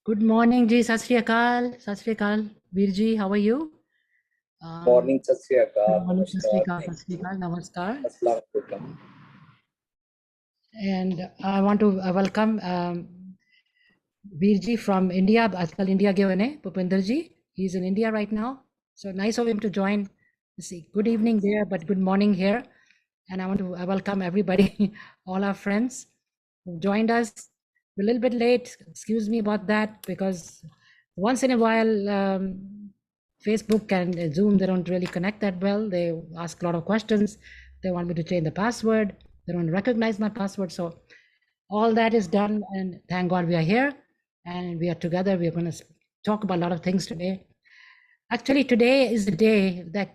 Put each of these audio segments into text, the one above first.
Good morning, ji. Sat Shri Akal. Sat Shri Akal. Veer ji, how are you? Morning सत Shri Good अकाल morning, Sat Shri नमस्कार Akal. Thank Sat Shri you Akal. Namaskar. अस्सलाम वालेकुम And I want to welcome Veer ji from India. Aajkal India gye huए Pupinder ji. He's in India right now. So nice of him to join. Let's see, good evening there, but good morning here. And I want to welcome everybody, all our friends who joined us. We're a little bit late. Excuse me about that, because once in a while, Facebook and Zoom, they don't really connect that well. They ask a lot of questions. They want me to change the password. They don't recognize my password. So all that is done, and thank God we are here and we are together. We're going to talk about a lot of things today. Actually, today is the day that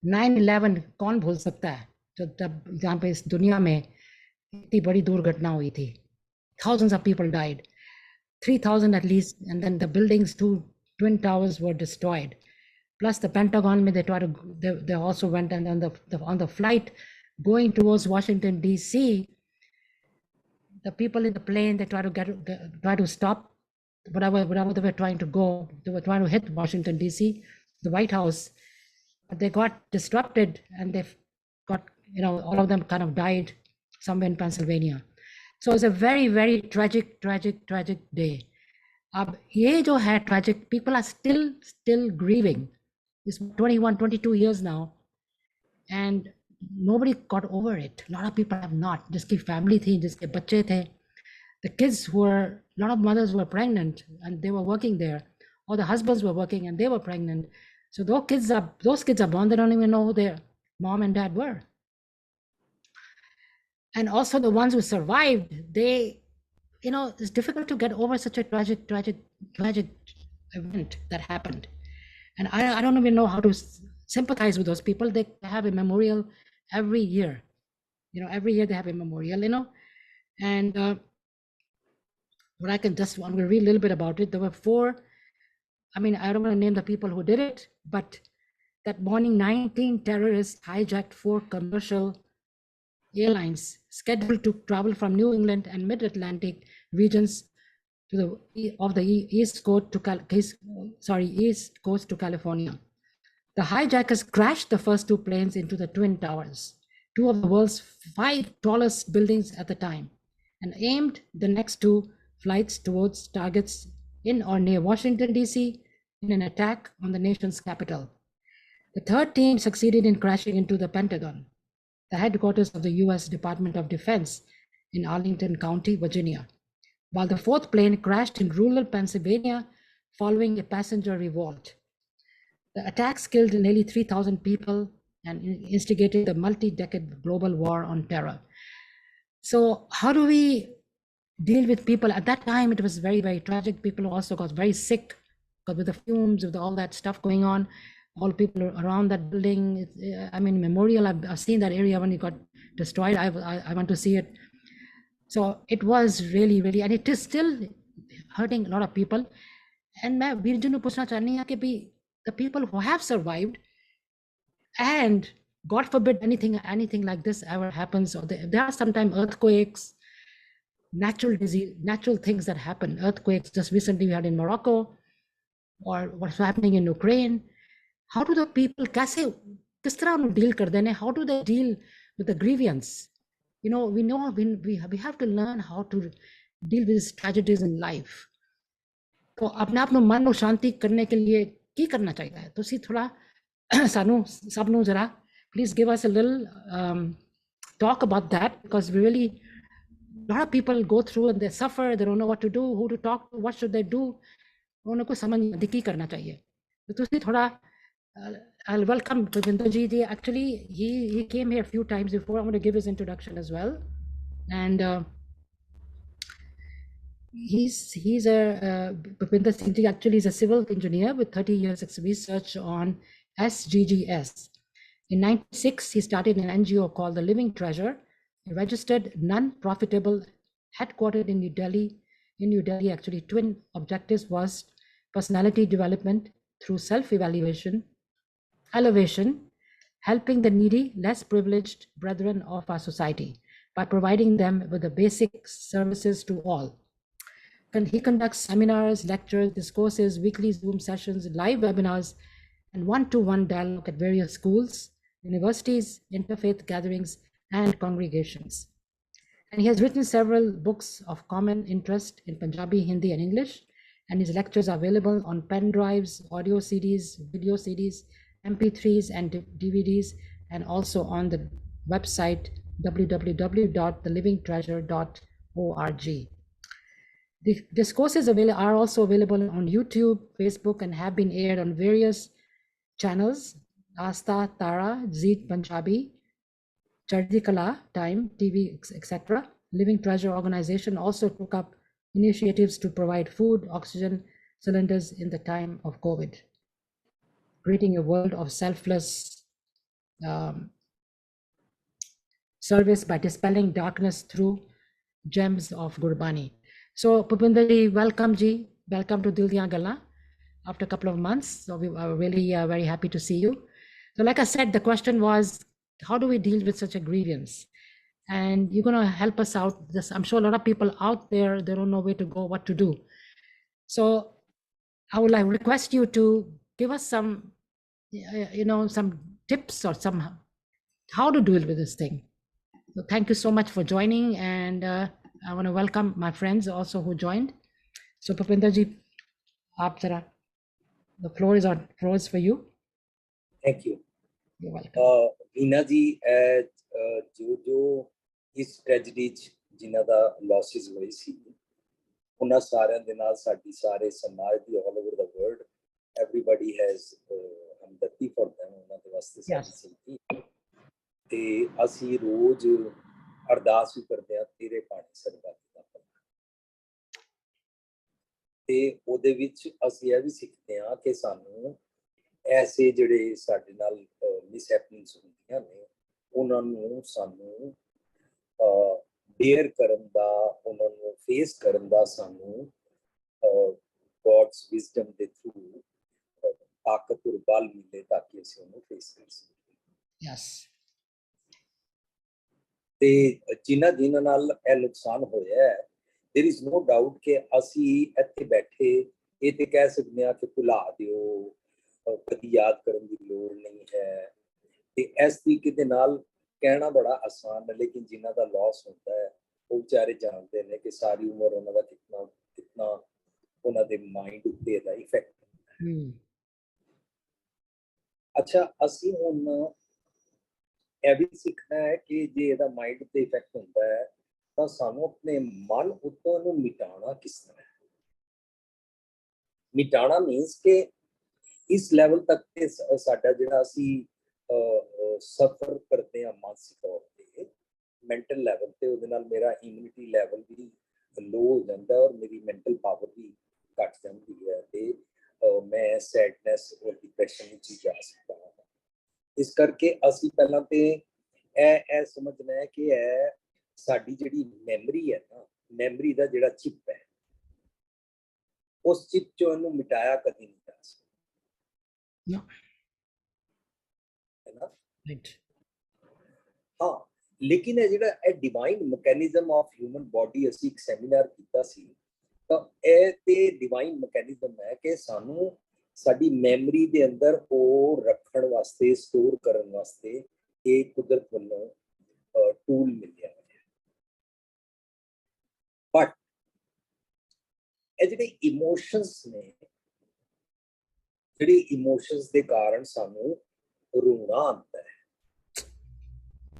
9/11 कौन भूल सकता है, जो तब जहाँ पे इस दुनिया में इतनी बड़ी दुर्घटना हुई थी. Thousands of people died, 3,000 at least, and then the buildings, two twin towers were destroyed. Plus the Pentagon, they also went, and on the flight going towards Washington D.C., the people in the plane, they try to stop whatever they were trying to go. They were trying to hit Washington D.C., the White House. But they got disrupted, and they got, all of them kind of died somewhere in Pennsylvania. So it's a very, very tragic day. अब ये जो है tragic, people are still grieving. It's 21, 22 years now, and nobody got over it. A lot of people have not. जिसकी family थी, जिसके बच्चे थे, the kids were, a lot of mothers were pregnant and they were working there, or the husbands were working and they were pregnant. So those kids are born, they don't even know who their mom and dad were. And also the ones who survived, it's difficult to get over such a tragic event that happened. And I don't even know how to sympathize with those people. They have a memorial every year. Every year they have a memorial, and what I'm going to read a little bit about it. There were four, I don't want to name the people who did it, but that morning, 19 terrorists hijacked four commercial airlines scheduled to travel from New England and Mid-Atlantic regions to the East Coast to California. The hijackers crashed the first two planes into the Twin Towers, two of the world's 5 tallest buildings at the time, and aimed the next two flights towards targets in or near Washington, D.C., in an attack on the nation's capital. The third team succeeded in crashing into the Pentagon, the headquarters of the U.S. Department of Defense in Arlington County, Virginia, while the fourth plane crashed in rural Pennsylvania following a passenger revolt. The attacks killed nearly 3,000 people and instigated the multi-decade global war on terror. So how do we deal with people? At that time, it was very, very tragic. People also got very sick because with the fumes, with all that stuff going on, all people around that building. Memorial, I've seen that area when it got destroyed. I want to see it. So it was really, really, and it is still hurting a lot of people. And मैं वीर जी ने पूछना चाहनी है कि the people who have survived, and God forbid anything like this ever happens, or there are sometimes earthquakes, natural things that happen. Earthquakes just recently we had in Morocco, or what's happening in Ukraine. How do the people किस तरह deal करते हैं? How do they deal with the grievance? We know we have to learn how to deal with these tragedies in life. तो अपने आप मन को शांति करने के लिए ਕੀ करना चाहिए? ਤੁਸੀਂ ਥੋੜਾ ਸਾਨੂੰ ਸਭ ਨੂੰ ਜਰਾ please give us a little talk about that, because we really, a lot of people go through and they suffer, they don't know what to do, who to talk to, what should they do. उनको समझ नहीं आती ਕੀ करना चाहिए. तो ਤੁਸੀਂ थोड़ा I'll welcome Pupinder ji. Actually, he came here a few times before. I'm going to give his introduction as well. And Pupinder Singh ji actually is a civil engineer with 30 years of research on SGGS. In 1996, he started an NGO called the Living Treasure, a registered non-profitable headquartered in New Delhi. In New Delhi, actually, twin objectives was personality development through self-evaluation, elevation, helping the needy, less privileged brethren of our society by providing them with the basic services to all. He conducts seminars, lectures, discourses, weekly Zoom sessions, live webinars, and one-to-one dialogue at various schools, universities, interfaith gatherings, and congregations. And he has written several books of common interest in Punjabi, Hindi, and English. And his lectures are available on pen drives, audio CDs, video CDs, MP3s, and DVDs, and also on the website www.thelivingtreasure.org. The discourses are also available on YouTube, Facebook, and have been aired on various channels: Asta, Tara, Zeet Punjabi, Chardi Kala, Time, TV, etc. Living Treasure organization also took up initiatives to provide food, oxygen cylinders in the time of COVID, creating a world of selfless service by dispelling darkness through gems of Gurbani. So Bhupinder ji, welcome ji, welcome to Dil Diyan Gallan after a couple of months. So we are really very happy to see you. So like I said, the question was, how do we deal with such a grievance? And you're going to help us out. I'm sure a lot of people out there, they don't know where to go, what to do. So I would like to request you to give us some, some tips or some how to deal with this thing. So thank you so much for joining, and I want to welcome my friends also who joined. So Bhupinder ji, the floor is for you. Thank you. You're welcome. Veena ji, जो इस tragedy जिन्हां दा losses होए सी उन्हां सारिਆਂ ਦੇ ਨਾਲ ਸਾਡੀ ਸਾਰੇ ਸਮਾਜ ਦੀ all over the world everybody has हमदर्दी for them ਉਹਨਾਂ ਦੇ ਵਾਸਤੇ ਸਾਡੀ ਸਿੰਪਥੀ ਤੇ ਅਸੀਂ ਰੋਜ਼ ਅਰਦਾਸ ਵੀ ਕਰਦੇ ਆ ਤੇਰੇ ਪਾਣੀ ਸਰਬੱਤ ਦਾ ਤੇ ਉਹਦੇ ਵਿੱਚ ਅਸੀਂ ਇਹ ਵੀ ਸਿੱਖਦੇ ਆ ਕਿ ਸਾਨੂੰ ਐਸੇ ਜਿਹੜੇ ਸਾਡੇ ਨਾਲ ਮਿਸਹੈਪਨਿੰਗਸ ਹੁੰਦੀਆਂ ਨੇ ਉਹਨਾਂ ਨੂੰ ਸਾਨੂੰ बेयर करन दा उन्हां नूं फेस करन दा सानू गॉड्स विजडम दे थ्रू ताकत और बल मिले ताकि असीं उन्हां नूं फेस कर सकीए। यस ते जिन्हां जिन्हां नाल ਇਹ नुकसान होया है देयर इज नो डाउट कि असीं ਇੱਥੇ बैठे ਇਹ ਤੇ ਕਹਿ ਸਕਦੇ ਆ ਕਿ ਭੁਲਾ ਦਿਓ ਕਦੀ ਯਾਦ ਕਰਨ ਦੀ ਲੋੜ ਨਹੀਂ ਹੈ ਤੇ ਇਸ ਤਰੀਕੇ ਦੇ ਨਾਲ कहना बड़ा आसान है लेकिन जिन्हां दा लॉस होता है वो बेचारे जानते हैं कि सारी उम्र उन्हां दा कितना उन्हां दे माइंड उत्ते दा इफेक्ट अच्छा असीं हुण ਇਹ भी सीखना है कि जे ਇਹਦਾ माइंड उत्ते इफेक्ट ਹੁੰਦਾ है ਤਾਂ ਸਾਨੂੰ ਆਪਣੇ ਮਨ ਉੱਤੋਂ ਨੂੰ ਮਿਟਾਉਣਾ ਕਿਸ ਤਰ੍ਹਾਂ ਮਿਟਾਉਣਾ मीन्स कि इस ਲੈਵਲ ਤੱਕ ਤੇ ਸਾਡਾ ਜਿਹੜਾ ਅਸੀਂ सफर करते हैं मानसिक तौर पर मैंटल लैवल से वो मेरा इम्यूनिटी लैवल भी लो हो जाता है और मेरी मैंटल पावर भी घट जाती है तो मैं सैडनैस और डिप्रैशन में जा सकता हूँ। इस करके असी पहला तो यह समझना है कि साडी जिहड़ी मैमरी है ना मैमरी का जिहड़ा चिप है उस चिप चों इहनूं मिटाया कभी नहीं जा सकता है ना right. हाँ लेकिन है जिहड़ा divine mechanism of human body असी एक सैमीनार कीता सी तो ਇਹ ਤੇ डिवाइन मैकेनिज्म है कि सानू साडी मैमरी दे अंदर ਉਹ ਰੱਖਣ ਵਾਸਤੇ स्टोर ਕਰਨ ਵਾਸਤੇ ਇਹ ਕੁਦਰਤ ਵੱਲੋਂ ਟੂਲ ਮਿਲਿਆ ਹੈ ਬਟ ਇਹ ਜਿਹੜੇ ਇਮੋਸ਼ਨਸ ਨੇ ਜਿਹੜੇ ਇਮੋਸ਼ਨਸ ਦੇ ਕਾਰਨ ਸਾਨੂੰ रोना आता है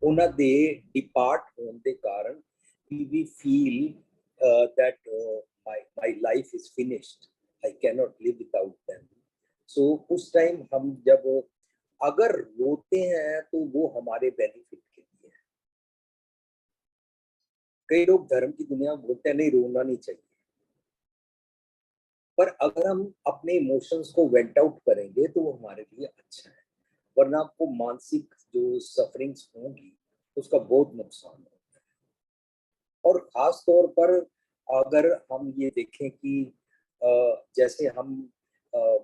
उन्हां दे डिपार्ट होने के कारण we feel that my life is finished, I cannot live without them. So उस टाइम हम जब अगर रोते हैं तो वो हमारे बेनिफिट के लिए है। कई लोग धर्म की दुनिया में बोलते हैं नहीं रोना नहीं चाहिए, पर अगर हम अपने इमोशंस को वेंट आउट करेंगे तो वो हमारे लिए अच्छा है, वरना आपको मानसिक जो सफरिंग्स होंगी उसका बहुत नुकसान होता है। और खास तौर पर अगर हम ये देखें कि जैसे हम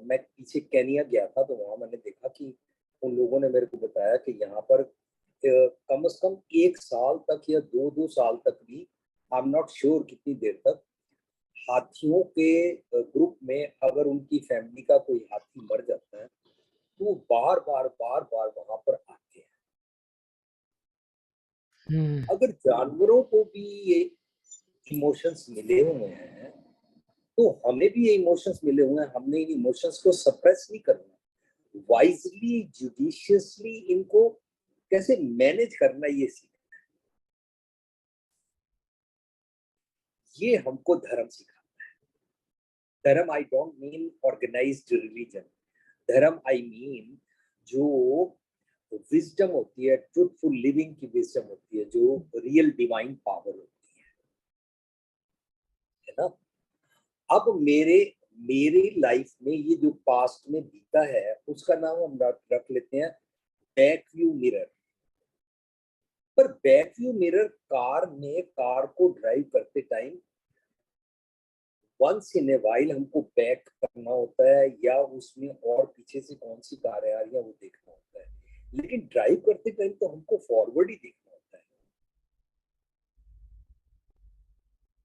मैं पीछे केनिया गया था तो वहाँ मैंने देखा कि उन लोगों ने मेरे को बताया कि यहाँ पर कम से कम 1 साल तक या 2 साल तक भी आई एम नॉट श्योर कितनी देर तक हाथियों के ग्रुप में अगर उनकी फैमिली का कोई हाथी मर जाता है तो वो बार बार वहां पर आते हैं। अगर जानवरों को भी ये इमोशंस मिले हुए हैं तो हमें भी ये इमोशंस मिले हुए हैं, हमने इन इमोशंस को सप्रेस नहीं करना, वाइजली जुडिशियसली इनको कैसे मैनेज करना ये सीखना। ये हमको धर्म सिखाता है। Dharma I don't mean organised religion, dharma I mean जो विजडम होती है, ट्रूथफुल लिविंग की विजडम होती है, जो रियल डिवाइन पावर होती है ना। अब मेरे मेरे लाइफ में ये जो पास्ट में बीता है उसका नाम हम रख लेते हैं बैक व्यू मिरर। पर बैक व्यू मिरर कार को ड्राइव करते time once in a while हमको बैक करना होता है, या उसमें और पीछे से कौन सी कार आ रही है वो देखना होता है, लेकिन ड्राइव करते टाइम तो हमको फॉरवर्ड ही देखना होता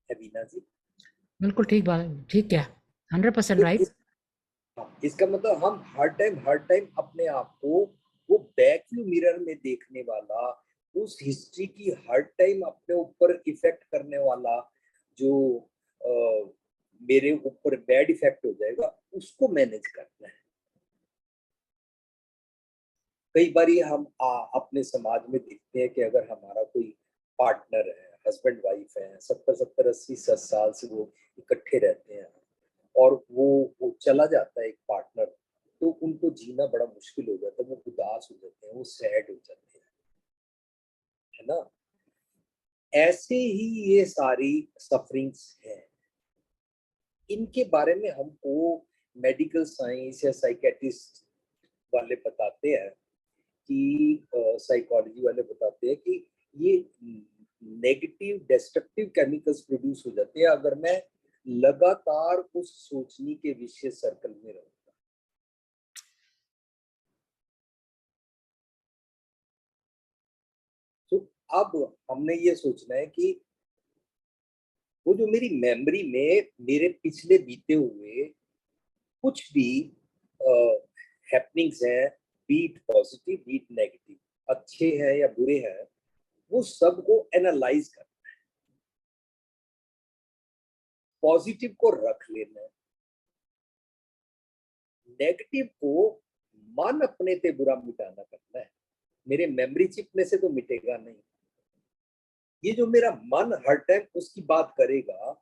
है बीना जी। बिल्कुल ठीक बात, ठीक है, 100% तो राइट। इसका मतलब हम हर टाइम अपने आप को वो बैक व्यू मिरर में देखने वाला, उस हिस्ट्री की हर टाइम अपने ऊपर इफेक्ट करने वाला जो मेरे ऊपर बैड इफेक्ट हो जाएगा उसको मैनेज करना है। कई बार हम अपने समाज में देखते हैं कि अगर हमारा कोई पार्टनर है, हस्बैंड वाइफ है, 70-80 साल से वो इकट्ठे रहते हैं और वो चला जाता है एक पार्टनर, तो उनको जीना बड़ा मुश्किल हो जाता है, वो उदास हो जाते हैं, वो सैड हो जाते हैं, है ना। ऐसे ही ये सारी सफरिंग्स हैं, इनके बारे में हमको मेडिकल साइंस या साइकेट्रिस्ट वाले बताते हैं कि साइकोलॉजी वाले बताते हैं कि ये नेगेटिव डिस्ट्रक्टिव केमिकल्स प्रोड्यूस हो जाते हैं अगर मैं लगातार उस सोचने के विशेष सर्कल में रहूंगा। तो अब हमने ये सोचना है कि वो जो मेरी मेमोरी में मेरे पिछले बीते हुए कुछ भी हैपनिंग्स हैं, बीट पॉजिटिव बीट नेगेटिव, अच्छे हैं या बुरे हैं, वो सब को एनालाइज कर, पॉजिटिव को रख लेना है, नेगेटिव को मन अपने से बुरा मिटाना करना है। मेरे मेमोरी चिप में से तो मिटेगा नहीं, ये जो मेरा मन हर टाइम उसकी बात करेगा,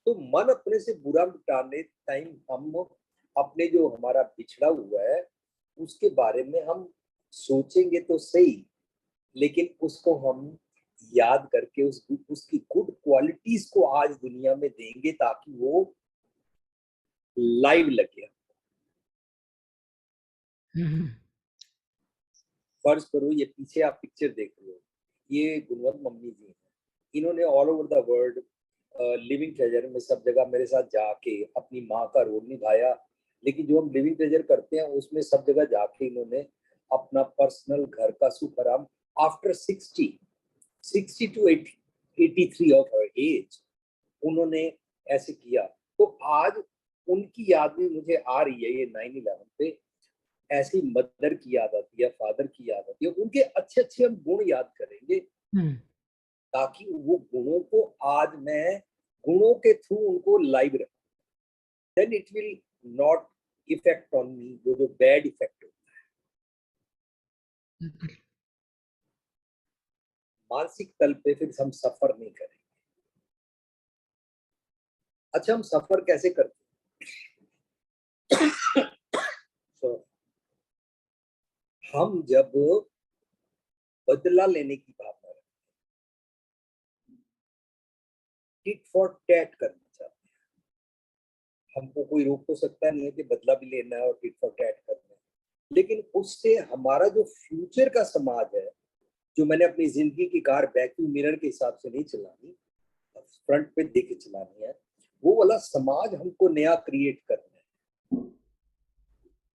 तो मन अपने से बुरा मिटाने टाइम हम अपने जो हमारा बिछड़ा हुआ है उसके बारे में हम सोचेंगे तो सही, लेकिन उसको हम याद करके उसकी गुड क्वालिटीज को आज दुनिया में देंगे ताकि वो लाइव लगे। फर्ज करो ये पीछे आप पिक्चर देख रहे हो, ये गुणवंत मम्मी जी हैं, इन्होंने all over the world living treasure में सब जगह मेरे साथ जाके अपनी माँ का रोल निभाया, लेकिन जो हम लिविंग ट्रेजर करते हैं उसमें सब जगह जाके इन्होंने अपना पर्सनल घर का सुख आराम after 60 to 83 of her age उन्होंने ऐसे किया। तो आज उनकी याद भी मुझे आ रही है, ये 9/11 पे ऐसी मदर की याद आती है, फादर की याद आती है, उनके अच्छे अच्छे हम गुण याद करेंगे ताकि वो गुणों को आज मैं गुणों के थ्रू उनको लाइव रखूं, then it will not affect on me, वो जो बैड इफेक्ट होता है मानसिक तल पे, फिर हम सफर नहीं करेंगे। अच्छा, हम सफर कैसे करते हैं? so, हम जब बदला लेने की भावना रखते हैं, टिट फॉर टैट करना चाहते हैं, हमको कोई रोक तो सकता नहीं है कि बदला भी लेना है और टिट फॉर टैट करना है, लेकिन उससे हमारा जो फ्यूचर का समाज है, जो मैंने अपनी जिंदगी की कार वैक्यूम मिरर के हिसाब से नहीं चलानी, फ्रंट पे देख के चलानी है, वो वाला समाज हमको नया क्रिएट करना है।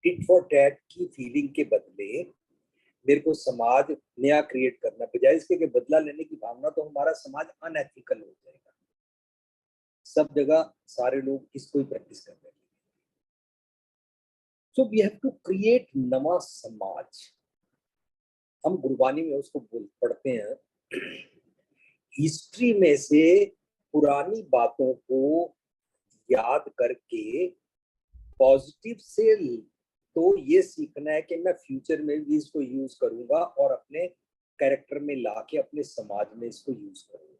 टिट फॉर टैट की फीलिंग के बदले मेरे को समाज नया क्रिएट करना, बजाय इसके कि बदला लेने की भावना, तो हमारा समाज अनएथिकल हो जाएगा। सब जगह सारे लोग इसको ही प्रैक्टिस कर रहे हैं। So we have to create नवा समाज। हम गुरबानी में उसको पढ़ते हैं, हिस्ट्री में से पुरानी बातों को याद करके पॉजिटिव से तो ये सीखना है कि मैं फ्यूचर में भी इसको यूज करूंगा और अपने कैरेक्टर में लाके अपने समाज में इसको यूज करूंगा।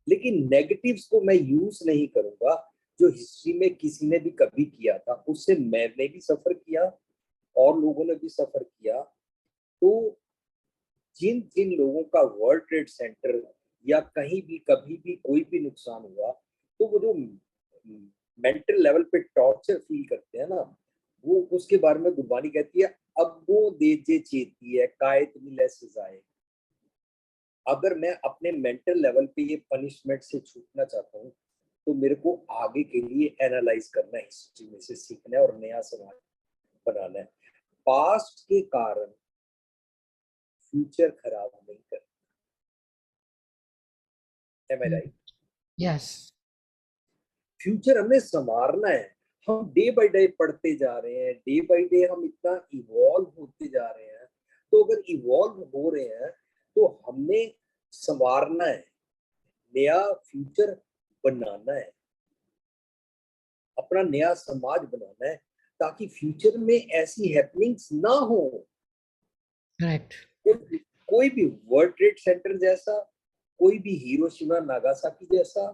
लेकिन नेगेटिव्स को मैं यूज नहीं करूंगा जो हिस्ट्री में किसी ने भी कभी किया था, उससे मैंने भी सफर किया और लोगों ने भी सफर किया। तो जिन जिन लोगों का वर्ल्ड ट्रेड सेंटर या कहीं भी कभी भी कोई भी नुकसान हुआ, तो वो जो मेंटल लेवल पे टॉर्चर फील करते हैं ना, वो उसके बारे में गुरबानी कहती है, अब वो दे जे चेती है कायत मिले सजाए। अगर मैं अपने मेंटल लेवल पे ये पनिशमेंट से छूटना चाहता हूँ, तो मेरे को आगे के लिए एनालाइज करना है, हिस्ट्री में से सीखना है और नया समाज बनाना है। पास्ट के कारण फ्यूचर खराब नहीं करना। Am I right? Yes. Future हमें संवारना है। हम डे बाय डे पढ़ते जा रहे हैं, डे बाय डे हम इतना इवॉल्व होते जा रहे हैं। तो अगर इवॉल्व हो रहे हैं तो हमने संवारना है, नया फ्यूचर बनाना है, अपना नया समाज बनाना है, ताकि फ्यूचर में ऐसी हैपनिंग्स ना हो। Correct. कोई भी वर्ल्ड ट्रेड सेंटर जैसा, कोई भी हिरोशिमा नागासाकी जैसा,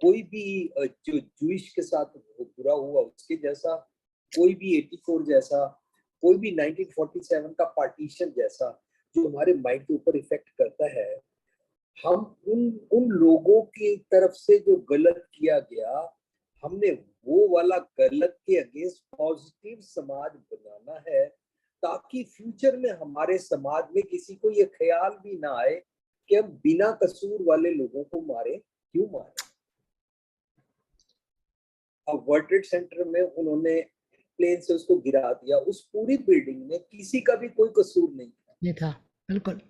कोई भी जो जूइश के साथ बुरा हुआ उसके जैसा, कोई भी 84 जैसा, कोई भी 1947 का पार्टीशन जैसा जो हमारे माइंड के ऊपर इफेक्ट करता है, हम उन लोगों की तरफ से जो गलत किया गया, हमने वो वाला गलत के अगेंस्ट पॉजिटिव समाज बनाना है, ताकि फ्यूचर में हमारे समाज में किसी को ये ख्याल भी ना आए कि हम बिना कसूर वाले लोगों को मारे, क्यों मारे। अब वर्ल्ड ट्रेड सेंटर में उन्होंने प्लेन से उसको गिरा दिया, उस पूरी बिल्डिंग में किसी का भी कोई कसूर नहीं था। ये था बिल्कुल।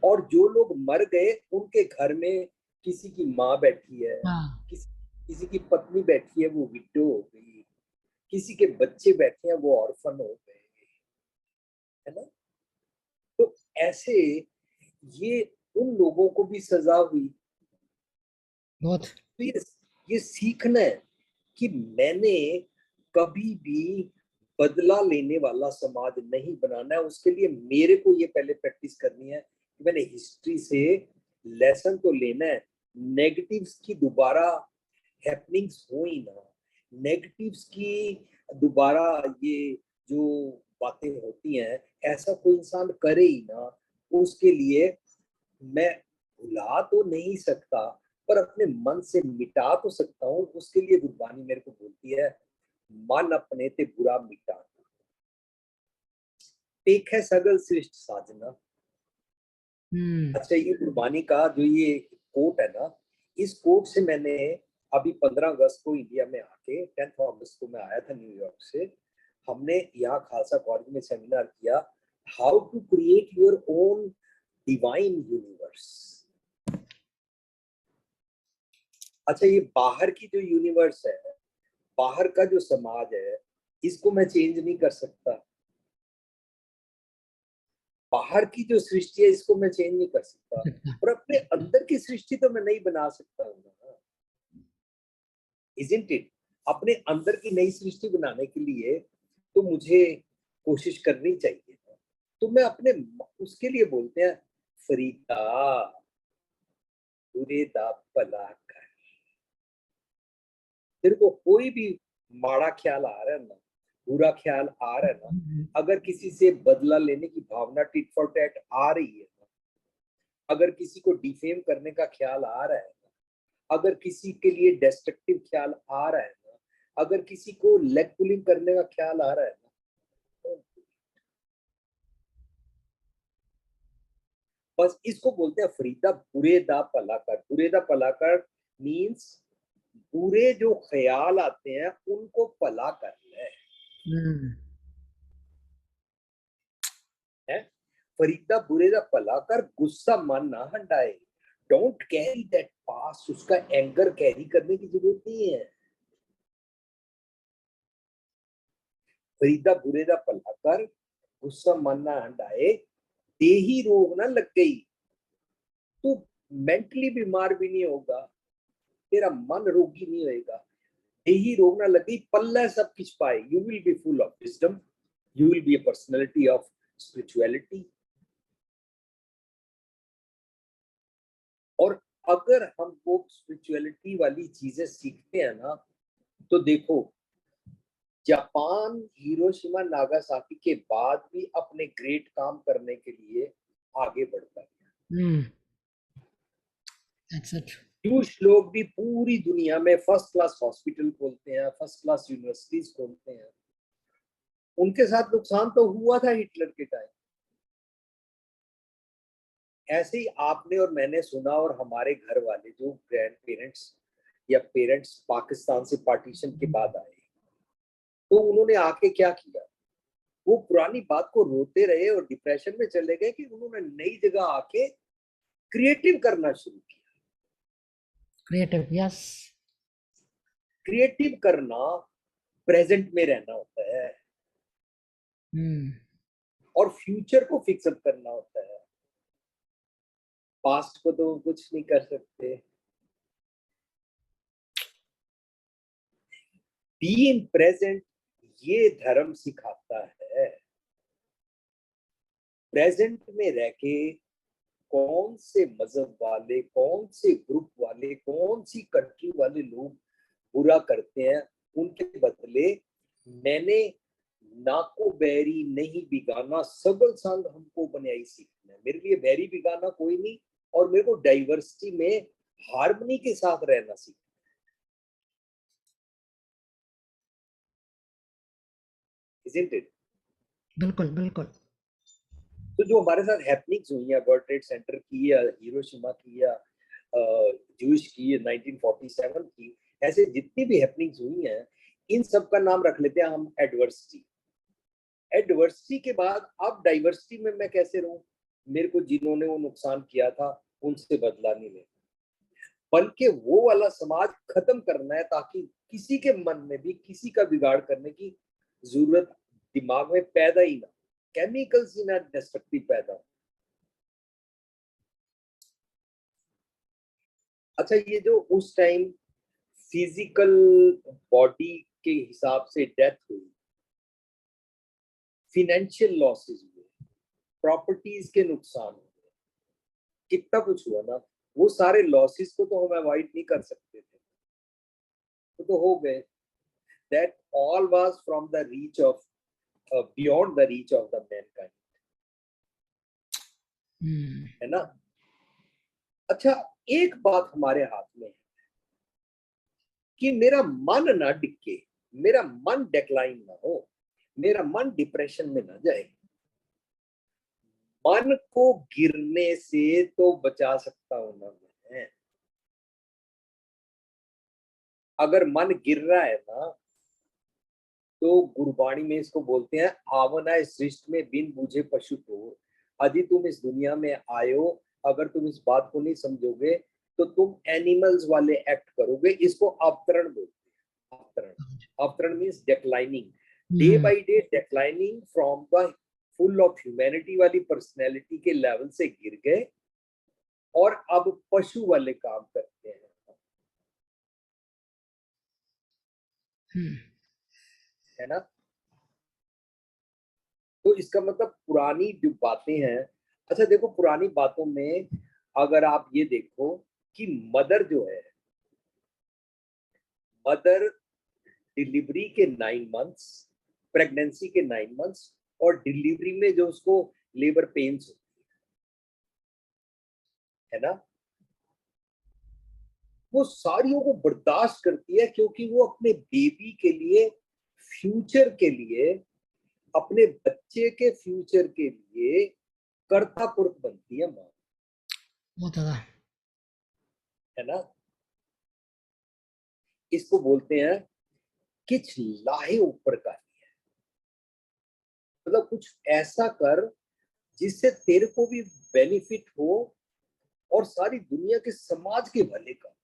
और जो लोग मर गए उनके घर में किसी की माँ बैठी है, हाँ, किसी की पत्नी बैठी है, वो विडो हो गई, किसी के बच्चे बैठे हैं वो ऑर्फन हो गए, है ना। तो ऐसे ये उन लोगों को भी सजा हुई। बहुत। तो ये सीखना है कि मैंने कभी भी बदला लेने वाला समाज नहीं बनाना है। उसके लिए मेरे को ये पहले प्रैक्टिस करनी है कि मैंने हिस्ट्री से लेसन तो लेना है, नेगेटिव्स की दोबारा हैपनिंग्स हो ही ना, नेगेटिव्स की दोबारा ये जो बातें होती हैं ऐसा कोई इंसान करे ही ना। उसके लिए मैं भुला तो नहीं सकता, पर अपने मन से मिटा तो सकता हूँ। उसके लिए गुरबानी मेरे को बोलती है, मन अपने ते बुरा मिटा, एक है सगल सृष्ट साजना। अच्छा, ये गुरबानी का जो ये कोट है ना, इस कोट से मैंने अभी 15 अगस्त को इंडिया में आके, 10 अगस्त को मैं आया था न्यूयॉर्क से, हमने यहाँ खालसा कॉलेज में सेमिनार किया, how to create your own divine universe. अच्छा, ये बाहर की जो यूनिवर्स है, बाहर का जो समाज है, इसको मैं चेंज नहीं कर सकता। बाहर की जो सृष्टि है इसको मैं चेंज नहीं कर सकता, और अपने अंदर की सृष्टि तो मैं नहीं बना सकता हूँ ना, इजंट इट। अपने अंदर की नई सृष्टि बनाने के लिए तो मुझे कोशिश करनी चाहिए। तो मैं अपने उसके लिए बोलते हैं, फरीदा बुरे दा भला कर। तेरे को कोई भी माड़ा ख्याल आ रहा है ना, बुरा ख्याल आ रहा है ना, अगर किसी से बदला लेने की भावना टिट फॉर टैट आ रही है ना, अगर किसी को डिफेम करने का ख्याल आ रहा है ना, अगर किसी के लिए डिस्ट्रक्टिव ख्याल आ रहा है ना, अगर किसी को लेग पुलिंग करने का ख्याल आ रहा है ना, तो बस इसको बोलते हैं फरीदा बुरे दा भला कर। बुरे दा भला कर मीन्स बुरे जो ख्याल आते हैं उनको भला कर ले है। फरीदा बुरे दा भला कर, गुस्सा मन ना हंडाए। डोंट कैरी दैट पास्ट, उसका एंगर कैरी करने की जरूरत नहीं है। फरीदा बुरे दा भला कर, गुस्सा मन ना हंडाए, देही रोग ना लग गई। तू मेंटली बीमार भी नहीं होगा, तेरा मन रोगी नहीं होएगा, देही रोग ना लगी, पल्ला सब किछ पाए। You will be full of wisdom, you will be a personality of spirituality. और अगर हम वो स्पिरिचुअलिटी वाली चीजें सीखते हैं ना, तो देखो जापान हिरोशिमा नागासाकी के बाद भी अपने ग्रेट काम करने के लिए आगे बढ़ता है। That's it. कुछ लोग भी पूरी दुनिया में फर्स्ट क्लास हॉस्पिटल खोलते हैं, फर्स्ट क्लास यूनिवर्सिटीज खोलते हैं। उनके साथ नुकसान तो हुआ था हिटलर के टाइम। ऐसे ही आपने और मैंने सुना, और हमारे घर वाले जो ग्रैंड पेरेंट्स या पेरेंट्स पाकिस्तान से पार्टीशन के बाद आए, तो उन्होंने आके क्या किया, वो पुरानी बात को रोते रहे और डिप्रेशन में चले गए कि उन्होंने नई जगह आके क्रिएटिव करना शुरू किया। Creative, yes. क्रिएटिव करना प्रेजेंट में रहना होता है, और फ्यूचर को फिक्सअप करना होता है। पास्ट को तो कुछ नहीं कर सकते। बी इन प्रेजेंट, ये धर्म सिखाता है। प्रेजेंट में रह के कौन से मजहब वाले, कौन से ग्रुप वाले, कौन सी कंट्री वाले लोग बुरा करते हैं, उनके बदले मैंने नाको बैरी नहीं बिगाना, सगल संग हमको बनाई सीखना है। मेरे लिए बैरी बिगाना कोई नहीं, और मेरे को डाइवर्सिटी में हार्मनी के साथ रहना सीखना। Isn't it? बिल्कुल बिल्कुल। तो जो हमारे साथ हैपनिंग्स हुई है, वर्ल्ड ट्रेड सेंटर की या हिरोशिमा की या जूश की या 1947 की, ऐसे जितनी भी हैपनिंग्स हुई हैं, इन सब का नाम रख लेते हैं हम एडवर्सिटी। एडवर्सिटी के बाद अब डाइवर्सिटी में मैं कैसे रहूं? मेरे को जिन्होंने वो नुकसान किया था उनसे बदला नहीं लेना, बल्कि वो वाला समाज खत्म करना है, ताकि किसी के मन में भी किसी का बिगाड़ करने की जरूरत दिमाग में पैदा ही ना, केमिकल्स ही ना डिस्ट्रक्टिव पैदा हो। अच्छा, ये जो उस टाइम फिजिकल बॉडी के हिसाब से डेथ हुई, फिनेंशियल लॉसेस हुए, प्रॉपर्टीज के नुकसान हुए, कितना कुछ हुआ ना, वो सारे लॉसेस को तो हम अवॉइड नहीं कर सकते थे, तो हो गए। That all was from the reach of, beyond the reach of the Mankind, है ना। अच्छा, एक बात हमारे हाथ में है कि मेरा मन ना डिके, मेरा मन डिक्लाइन ना हो, मेरा मन डिप्रेशन में ना जाए। मन को गिरने से तो बचा सकता हूं ना मैं। अगर मन गिर रहा है ना, तो गुरबाणी में इसको बोलते हैं, आवना सृष्टि में बिन बूझे पशु को, यदि तुम इस दुनिया में आयो, अगर तुम इस बात को नहीं समझोगे तो तुम एनिमल्स वाले एक्ट करोगे। इसको अवतरण बोलते हैं। अवतरण, अवतरण means declining, day by day declining from the full of humanity वाली पर्सनैलिटी के लेवल से गिर गए और अब पशु वाले काम करते हैं, है ना। तो इसका मतलब पुरानी जो बातें हैं, अच्छा देखो, पुरानी बातों में अगर आप ये देखो कि मदर जो है, मदर डिलीवरी के 9 मंथ्स, प्रेगनेंसी के 9 मंथ्स, और डिलीवरी में जो उसको लेबर पेन्स होती है ना, वो सारियों को बर्दाश्त करती है, क्योंकि वो अपने बेबी के लिए, फ्यूचर के लिए, अपने बच्चे के फ्यूचर के लिए कर्ता पुरुष बनती है माँ, बहुत ज्यादा। है ना। इसको बोलते हैं किच लाहे ऊपर का, मतलब कुछ ऐसा कर जिससे तेरे को भी बेनिफिट हो और सारी दुनिया के समाज के भले का,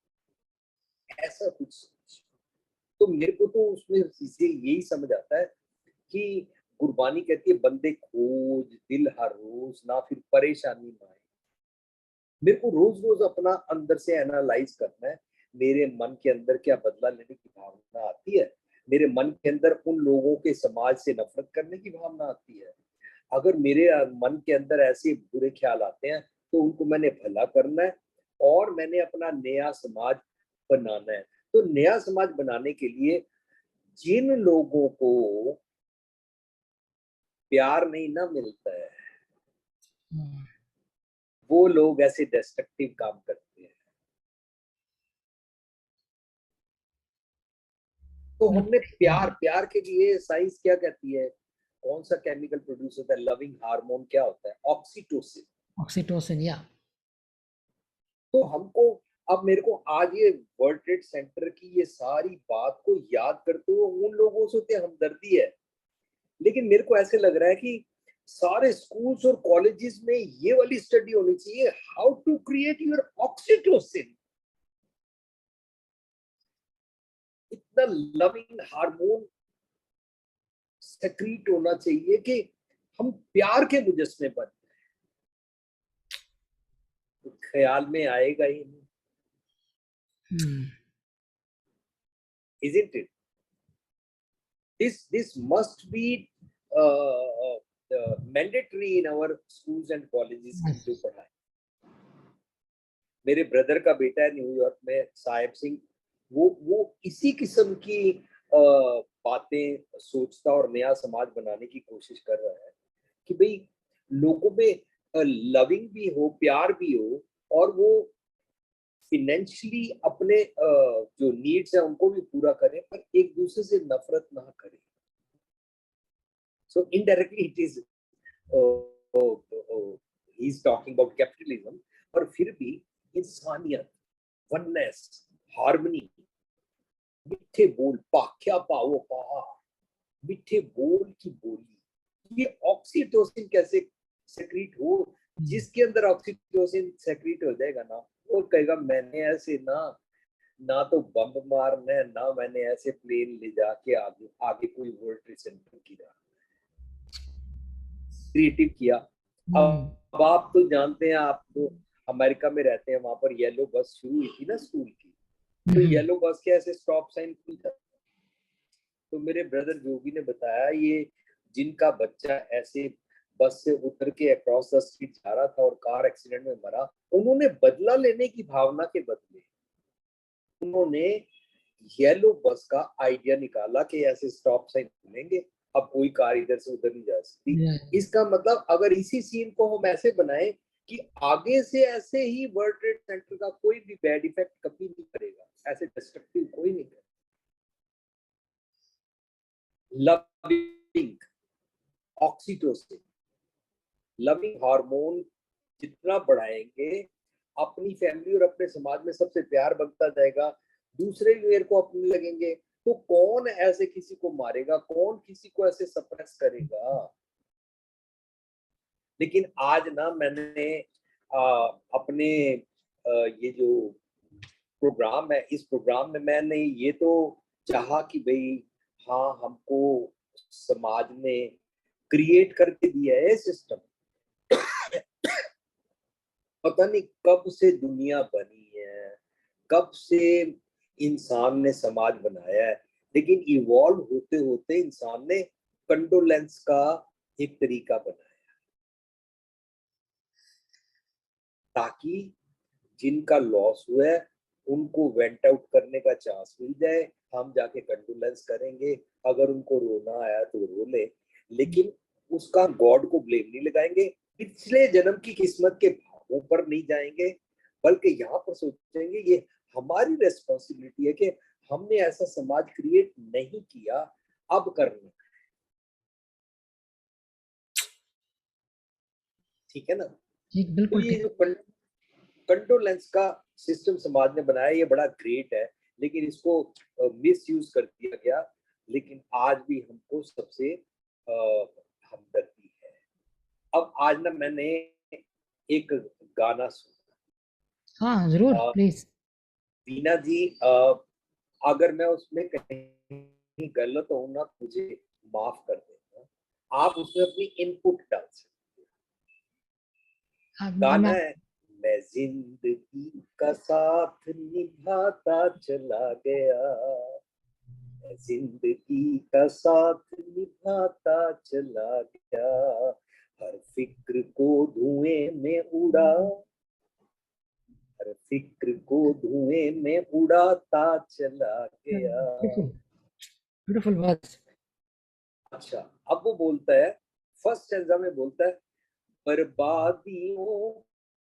ऐसा कुछ सोच। तो मेरे को तो उसमें से यही समझ आता है कि गुरबानी कहती है बंदे खोज दिल हर रोज ना फिर परेशानी ना आए। मेरे को रोज रोज अपना अंदर से एनालाइज करना है, मेरे मन के अंदर क्या बदला लेने की भावना आती है, मेरे मन के अंदर उन लोगों के समाज से नफरत करने की भावना आती है। अगर मेरे मन के अंदर ऐसे बुरे ख्याल आते हैं तो उनको मैंने भला करना है और मैंने अपना नया समाज बनाना है। तो नया समाज बनाने के लिए जिन लोगों को प्यार नहीं ना मिलता है, हम्म, वो लोग ऐसे डिस्ट्रक्टिव काम करते हैं। तो हमने प्यार, प्यार के लिए साइंस क्या कहती है, कौन सा केमिकल प्रोड्यूस होता है, लविंग हार्मोन क्या होता है, ऑक्सीटोसिन। ऑक्सीटोसिन, या तो हमको, अब मेरे को आज ये वर्ल्ड ट्रेड सेंटर की ये सारी बात को याद करते हुए उन लोगों से तो हमदर्दी है, लेकिन मेरे को ऐसे लग रहा है कि सारे स्कूल्स और कॉलेजेस में ये वाली स्टडी होनी चाहिए, how to create your oxytocin. इतना लविंग हार्मोन सेक्रीट होना चाहिए कि हम प्यार के मुजस्मे बन, तो ख्याल में आएगा ही नहीं, isn't it? This must be mandatory in our schools and colleges की जो पढ़ाई। मेरे ब्रदर का बेटा है न्यूयॉर्क में, साहिब सिंह, वो इसी किस्म की बातें सोचता और नया समाज बनाने की कोशिश कर रहा है कि भाई लोगों में लविंग भी हो, प्यार भी हो, और वो फिनेंशियली अपने जो नीड्स है उनको भी पूरा करें, पर एक दूसरे से नफरत ना करें। So indirectly it is he is talking about capitalism, पर फिर भी इंसानियत, वननेस, हार्मनी, मिठे बोल, पाख्या पाओ पहा, मिठे बोल की बोली, ये ऑक्सीटोसिन कैसे सेक्रीट हो। जिसके अंदर ऑक्सीटोसिन सेक्रीट हो जाएगा ना, वो कहेगा मैंने ऐसे ना ना तो बम मारना है, ना मैंने ऐसे प्लेन ले जाके आगे आगे कोई वर्ल्ड ट्रेड सेंटर किया, क्रिएटिव किया। अब आप तो जानते हैं, आप तो अमेरिका में रहते हैं, वहां पर येलो बस शुरू हुई थी ना स्कूल की, तो येलो बस के ऐसे स्टॉप साइन खुल था। तो मेरे ब्रदर जोगी ने बताया, ये जिनका बच्चा ऐसे बस से उतर के अक्रॉस द स्ट्रीट जा रहा था और कार एक्सीडेंट में मरा, उन्होंने बदला लेने की भावना के बदले उन्होंने येलो बस का आइडिया निकाला कि ऐसे स्टॉप साइन खुलेंगे, अब कोई कार इधर से उधर नहीं जा सकती। इसका मतलब अगर इसी सीन को हम ऐसे बनाए कि आगे से ऐसे ही वर्ल्ड ट्रेड सेंटर का कोई भी बैड इफेक्ट कभी नहीं करेगा, ऐसे डिस्ट्रक्टिव कोई नहीं करेगा। लविंग ऑक्सीटोसिन, लविंग हार्मोन जितना बढ़ाएंगे, अपनी फैमिली और अपने समाज में सबसे प्यार बनता जाएगा, दूसरे भी मेरे को अपने लगेंगे, तो कौन ऐसे किसी को मारेगा, कौन किसी को ऐसे सप्रेस करेगा। लेकिन आज ना मैंने अपने ये जो प्रोग्राम है, इस प्रोग्राम में मैंने ये तो चाहा कि भाई हाँ, हमको समाज ने क्रिएट करके दिया है सिस्टम, पता नहीं कब से दुनिया बनी है, कब से इंसान ने समाज बनाया है, लेकिन इवॉल्व होते होते इंसान ने कंडोलेंस का एक तरीका बनाया ताकि जिनका लॉस हुआ है उनको वेंट आउट करने का चांस मिल जाए, हम जाके कंडोलेंस करेंगे, अगर उनको रोना आया तो रो ले, लेकिन उसका गॉड को ब्लेम नहीं लगाएंगे, पिछले जन्म की किस्मत के भावों पर नहीं जाएंगे, बल्कि यहाँ पर सोचेंगे ये हमारी रेस्पॉन्सिबिलिटी है कि हमने ऐसा समाज क्रिएट नहीं किया, अब करना। ठीक है ना। ठीक, तो बिल्कुल ये ठीक। जो कंडोलेंस का सिस्टम समाज ने बनाया, ये बड़ा ग्रेट है, लेकिन इसको मिस यूज कर दिया गया। लेकिन आज भी हमको सबसे हमदर्दी है। अब आज ना मैंने एक गाना सुना, हाँ जरूर प्लीज। वीना जी, अगर मैं उसमें कहीं गलत हूं ना, मुझे माफ कर देना। आप उसमें अपनी इनपुट डाल सकते अब हैं। गाना मैं है, मैं जिंदगी का साथ निभाता चला गया, मैं जिंदगी का साथ निभाता चला गया, हर फिक्र को धुएं में उड़ा, हर फिक्र को धुएं में उड़ाता चला गया। Beautiful beautiful words. अच्छा, अब वो बोलता है, फर्स्ट स्टेंजा में बोलता है, बर्बादियों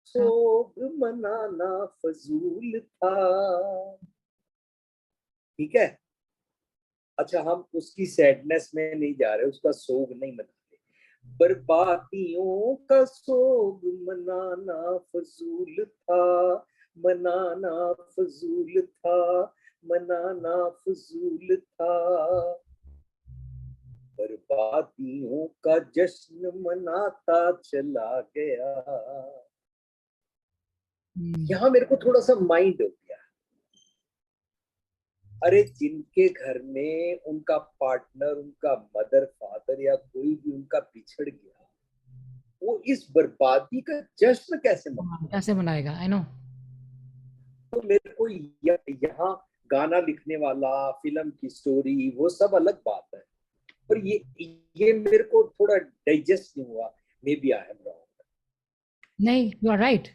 सोग मनाना फजूल था। ठीक है। अच्छा, हम उसकी सैडनेस में नहीं जा रहे, उसका सोग नहीं मनाते। बर्बादियों का सोग मनाना फजूल था, मनाना फजूल था, मनाना फजूल था, बर्बादियों का जश्न मनाता चला गया। यहाँ मेरे को थोड़ा सा माइंड हो गया, अरे जिनके घर में उनका पार्टनर, उनका मदर फादर या कोई भी उनका बिछड़ गया, वो इस बर्बादी का जश्न कैसे मना। कैसे बनाएगा, आई नो। तो मेरे को यहाँ गाना लिखने वाला, फिल्म की स्टोरी, वो सब अलग बात है, पर ये मेरे को थोड़ा डाइजेस्ट नहीं हुआ। Maybe I am wrong. नहीं, यू आर राइट।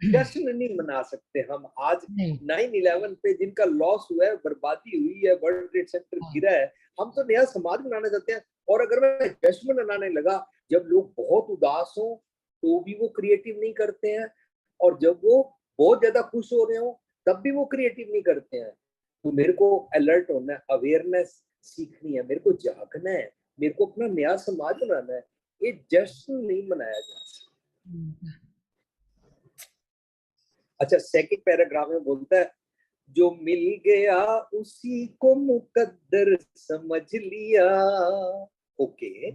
जश्न नहीं मना सकते हम आज। नहीं। 9/11 पे जिनका लॉस हुआ है, बर्बादी हुई है, वर्ल्ड ट्रेड सेंटर हाँ, गिरा है, हम तो नया समाज बनाना चाहते हैं। और अगर मैं जश्न मनाने लगा, जब लोग बहुत उदास हो तो भी वो क्रिएटिव नहीं करते हैं, और जब वो बहुत ज्यादा खुश हो रहे हो तब भी वो क्रिएटिव नहीं करते हैं। तो मेरे को अलर्ट होना है, अवेयरनेस सीखनी है, मेरे को जागना है, मेरे को अपना नया समाज बनाना है। ये जश्न नहीं मनाया जा सकता। अच्छा, सेकंड पैराग्राफ में बोलता है, जो मिल गया उसी को मुकद्दर समझ लिया। ओके,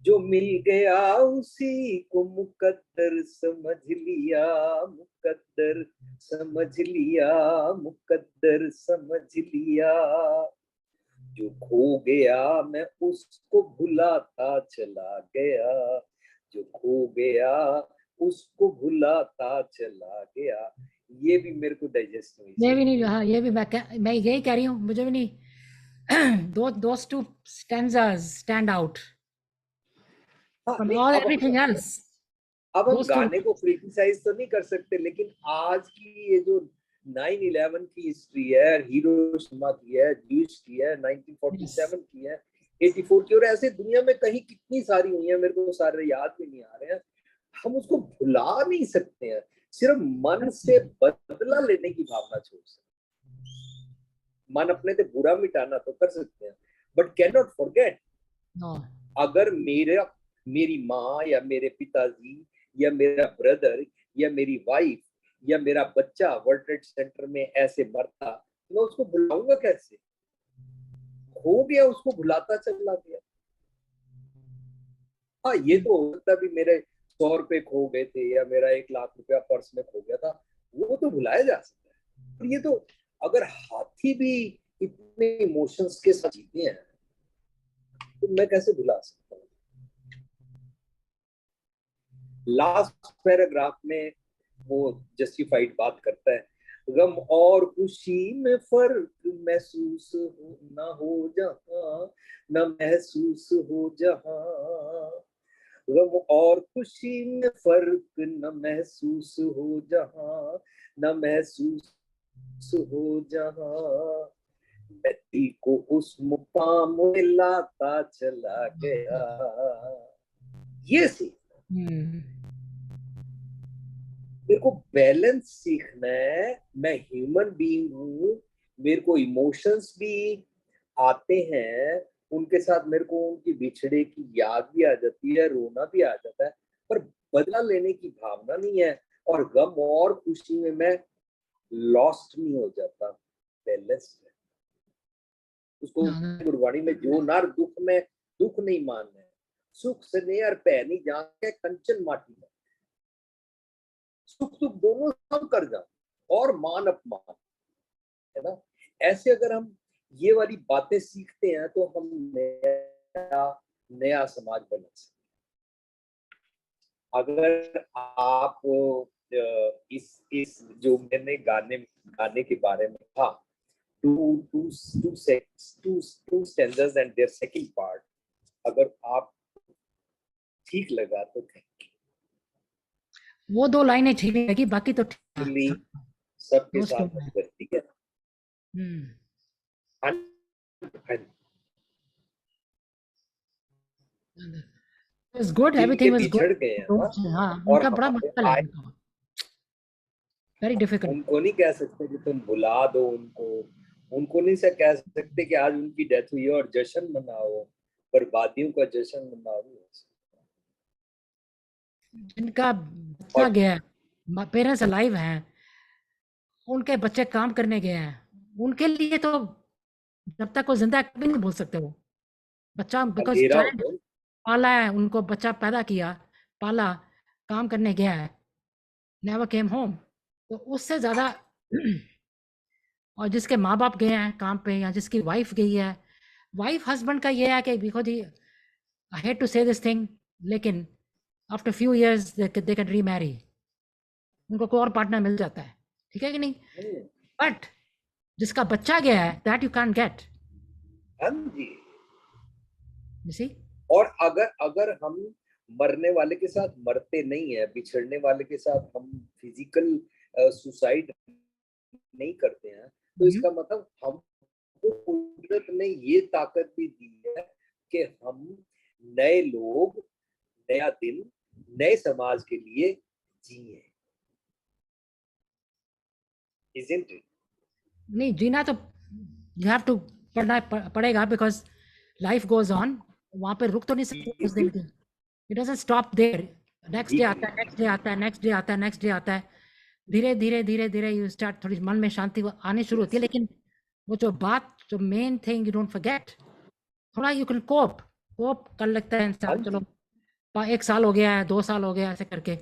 जो मिल गया उसी को मुकद्दर समझ लिया, मुकद्दर समझ लिया, मुकद्दर समझ लिया, जो खो गया मैं उसको भुलाता चला गया, जो खो गया उसको भुलाता चला गया। ये भी मेरे को डाइजेस्ट नहीं ये हुई। भी नहीं, हाँ ये भी मैं यही कह रही हूँ, मुझे भी नहीं। those two stanzas stand out हाँ from नहीं, all अब everything else. अब हम Those two. गाने को क्रिटिसाइज तो नहीं कर सकते, लेकिन आज की ये जो 9/11 की हिस्ट्री है, हिरोशिमा की है, ज्यूस की है, Yes. 1947 की है, 84 की, और ऐसे दुनिया में कहीं कितनी सारी हुई है, मेरे को सारे याद भी नहीं आ रहे हैं। हम उसको भुला नहीं सकते हैं, सिर्फ मन से बदला लेने की भावना छोड़ सकते हैं। मन अपने से बुरा मिटाना तो कर सकते हैं, but can not forget. No. अगर मेरी माँ या मेरे पिताजी या मेरा ब्रदर या मेरी वाइफ या मेरा बच्चा वर्ल्ड ट्रेड सेंटर में ऐसे मरता, तो मैं उसको भुलाऊंगा कैसे। खो गया उसको भुलाता चला गया। हाँ, ये तो हो सकता भी मेरे 100 रुपए खो गए थे या मेरा 1 लाख रुपया पर्स में खो गया था, वो तो भुलाया जा सकता है। पर ये तो, अगर हाथी भी इतने इमोशंस के साथ जीते हैं, तो मैं कैसे भुला सकता हूँ। लास्ट पैराग्राफ में वो जस्टिफाइड बात करता है, गम और खुशी में फर्क महसूस हो ना हो जहां, न महसूस हो जहां, गम और खुशी में फर्क न महसूस हो जहां, न महसूस हो जहां, मैं दिल को उस मुकाम में लाता चला गया। ये सी Hmm. मेरे को बैलेंस सीखना है। मैं ह्यूमन बीइंग हूँ, मेरे को इमोशंस भी आते हैं, उनके साथ मेरे को उनकी बिछड़े की याद भी आ जाती है, रोना भी आ जाता है, पर बदला लेने की भावना नहीं है, और गम और खुशी में मैं लॉस्ट नहीं हो जाता, बैलेंस है। उसको No. गुरबाणी में, जो नार दुख में दुख नहीं मानना है, सुख स्नेह और पै नहीं जान के कंचन माटी में। सुख दुख दोनों सब कर जाओ, और मान अपमान, है ना। ऐसे अगर हम ये वाली बातें सीखते हैं तो हम नया नया समाज बना सकते हैं। अगर आप इस जो मैंने गाने गाने के बारे में कहा, two stanzas and their second part, अगर आप ठीक लगा तो थैंक वो 2 लाइनें ठीक नहीं लगी, बाकी तो ठीक यू। था। सबके दोस्त साथ लोग हैं। अगर, ठीक है। हाँ, हाँ, It's good, जिनके everything was good. बिछड़ गए हैं ना, हाँ, और उनका बड़ा हमारे मुश्किल है आए, उनका। Very difficult. उनको नहीं कह सकते कि तुम भुला दो उनको, उनको नहीं से कह सकते कि आज उनकी डेथ हुई है और जश्न मनाओ, बर्बादियों का जश्न मनाओ। जिनका बच्चा और गया है, पेरेंट्स अलाइव हैं, उनके बच्चे काम करने गए हैं, उनके लिए तो जब तक वो जिंदा है कभी नहीं भूल सकते वो बच्चा, बिकॉज अंधेरा चाइल्ड हो पाला है उनको, बच्चा पैदा किया, पाला, काम करने गया है, नेवर केम होम, तो उससे ज्यादा और जिसके माँ बाप गए हैं काम पे, या जिसकी वाइफ गई है, वाइफ हस्बैंड का ये है कि because he, I hate to say this thing, लेकिन after few years they can remarry, उनको कोई और पार्टनर मिल जाता है, ठीक है कि नहीं। बट जिसका बच्चा गया है, दैट यू कैन गेट, हाँ जी। You see. और अगर अगर हम मरने वाले के साथ मरते नहीं है, बिछड़ने वाले के साथ हम फिजिकल सुसाइड नहीं करते हैं, तो इसका मतलब हमको कुदरत ने ये ताकत भी दी है कि हम नए लोग, नया दिन, नए समाज के लिए जिए। Isn't it? नहीं जीना तो यू हैव टू पड़ेगा, बिकॉज लाइफ गोज ऑन, वहां पे रुक तो नहीं सकते उस दिन के, it doesn't stop there, next day आता है, नेक्स्ट डे आता है, नेक्स्ट डे आता है, नेक्स्ट डे आता है, धीरे धीरे धीरे धीरे यू स्टार्ट, थोड़ी मन में शांति आनी शुरू होती है, लेकिन वो जो बात, जो main thing, you don't forget, थोड़ा यू कैन कोप, कोप कर लगता है इंसान, चलो 1 साल हो गया है, 2 साल हो गया, ऐसे करके,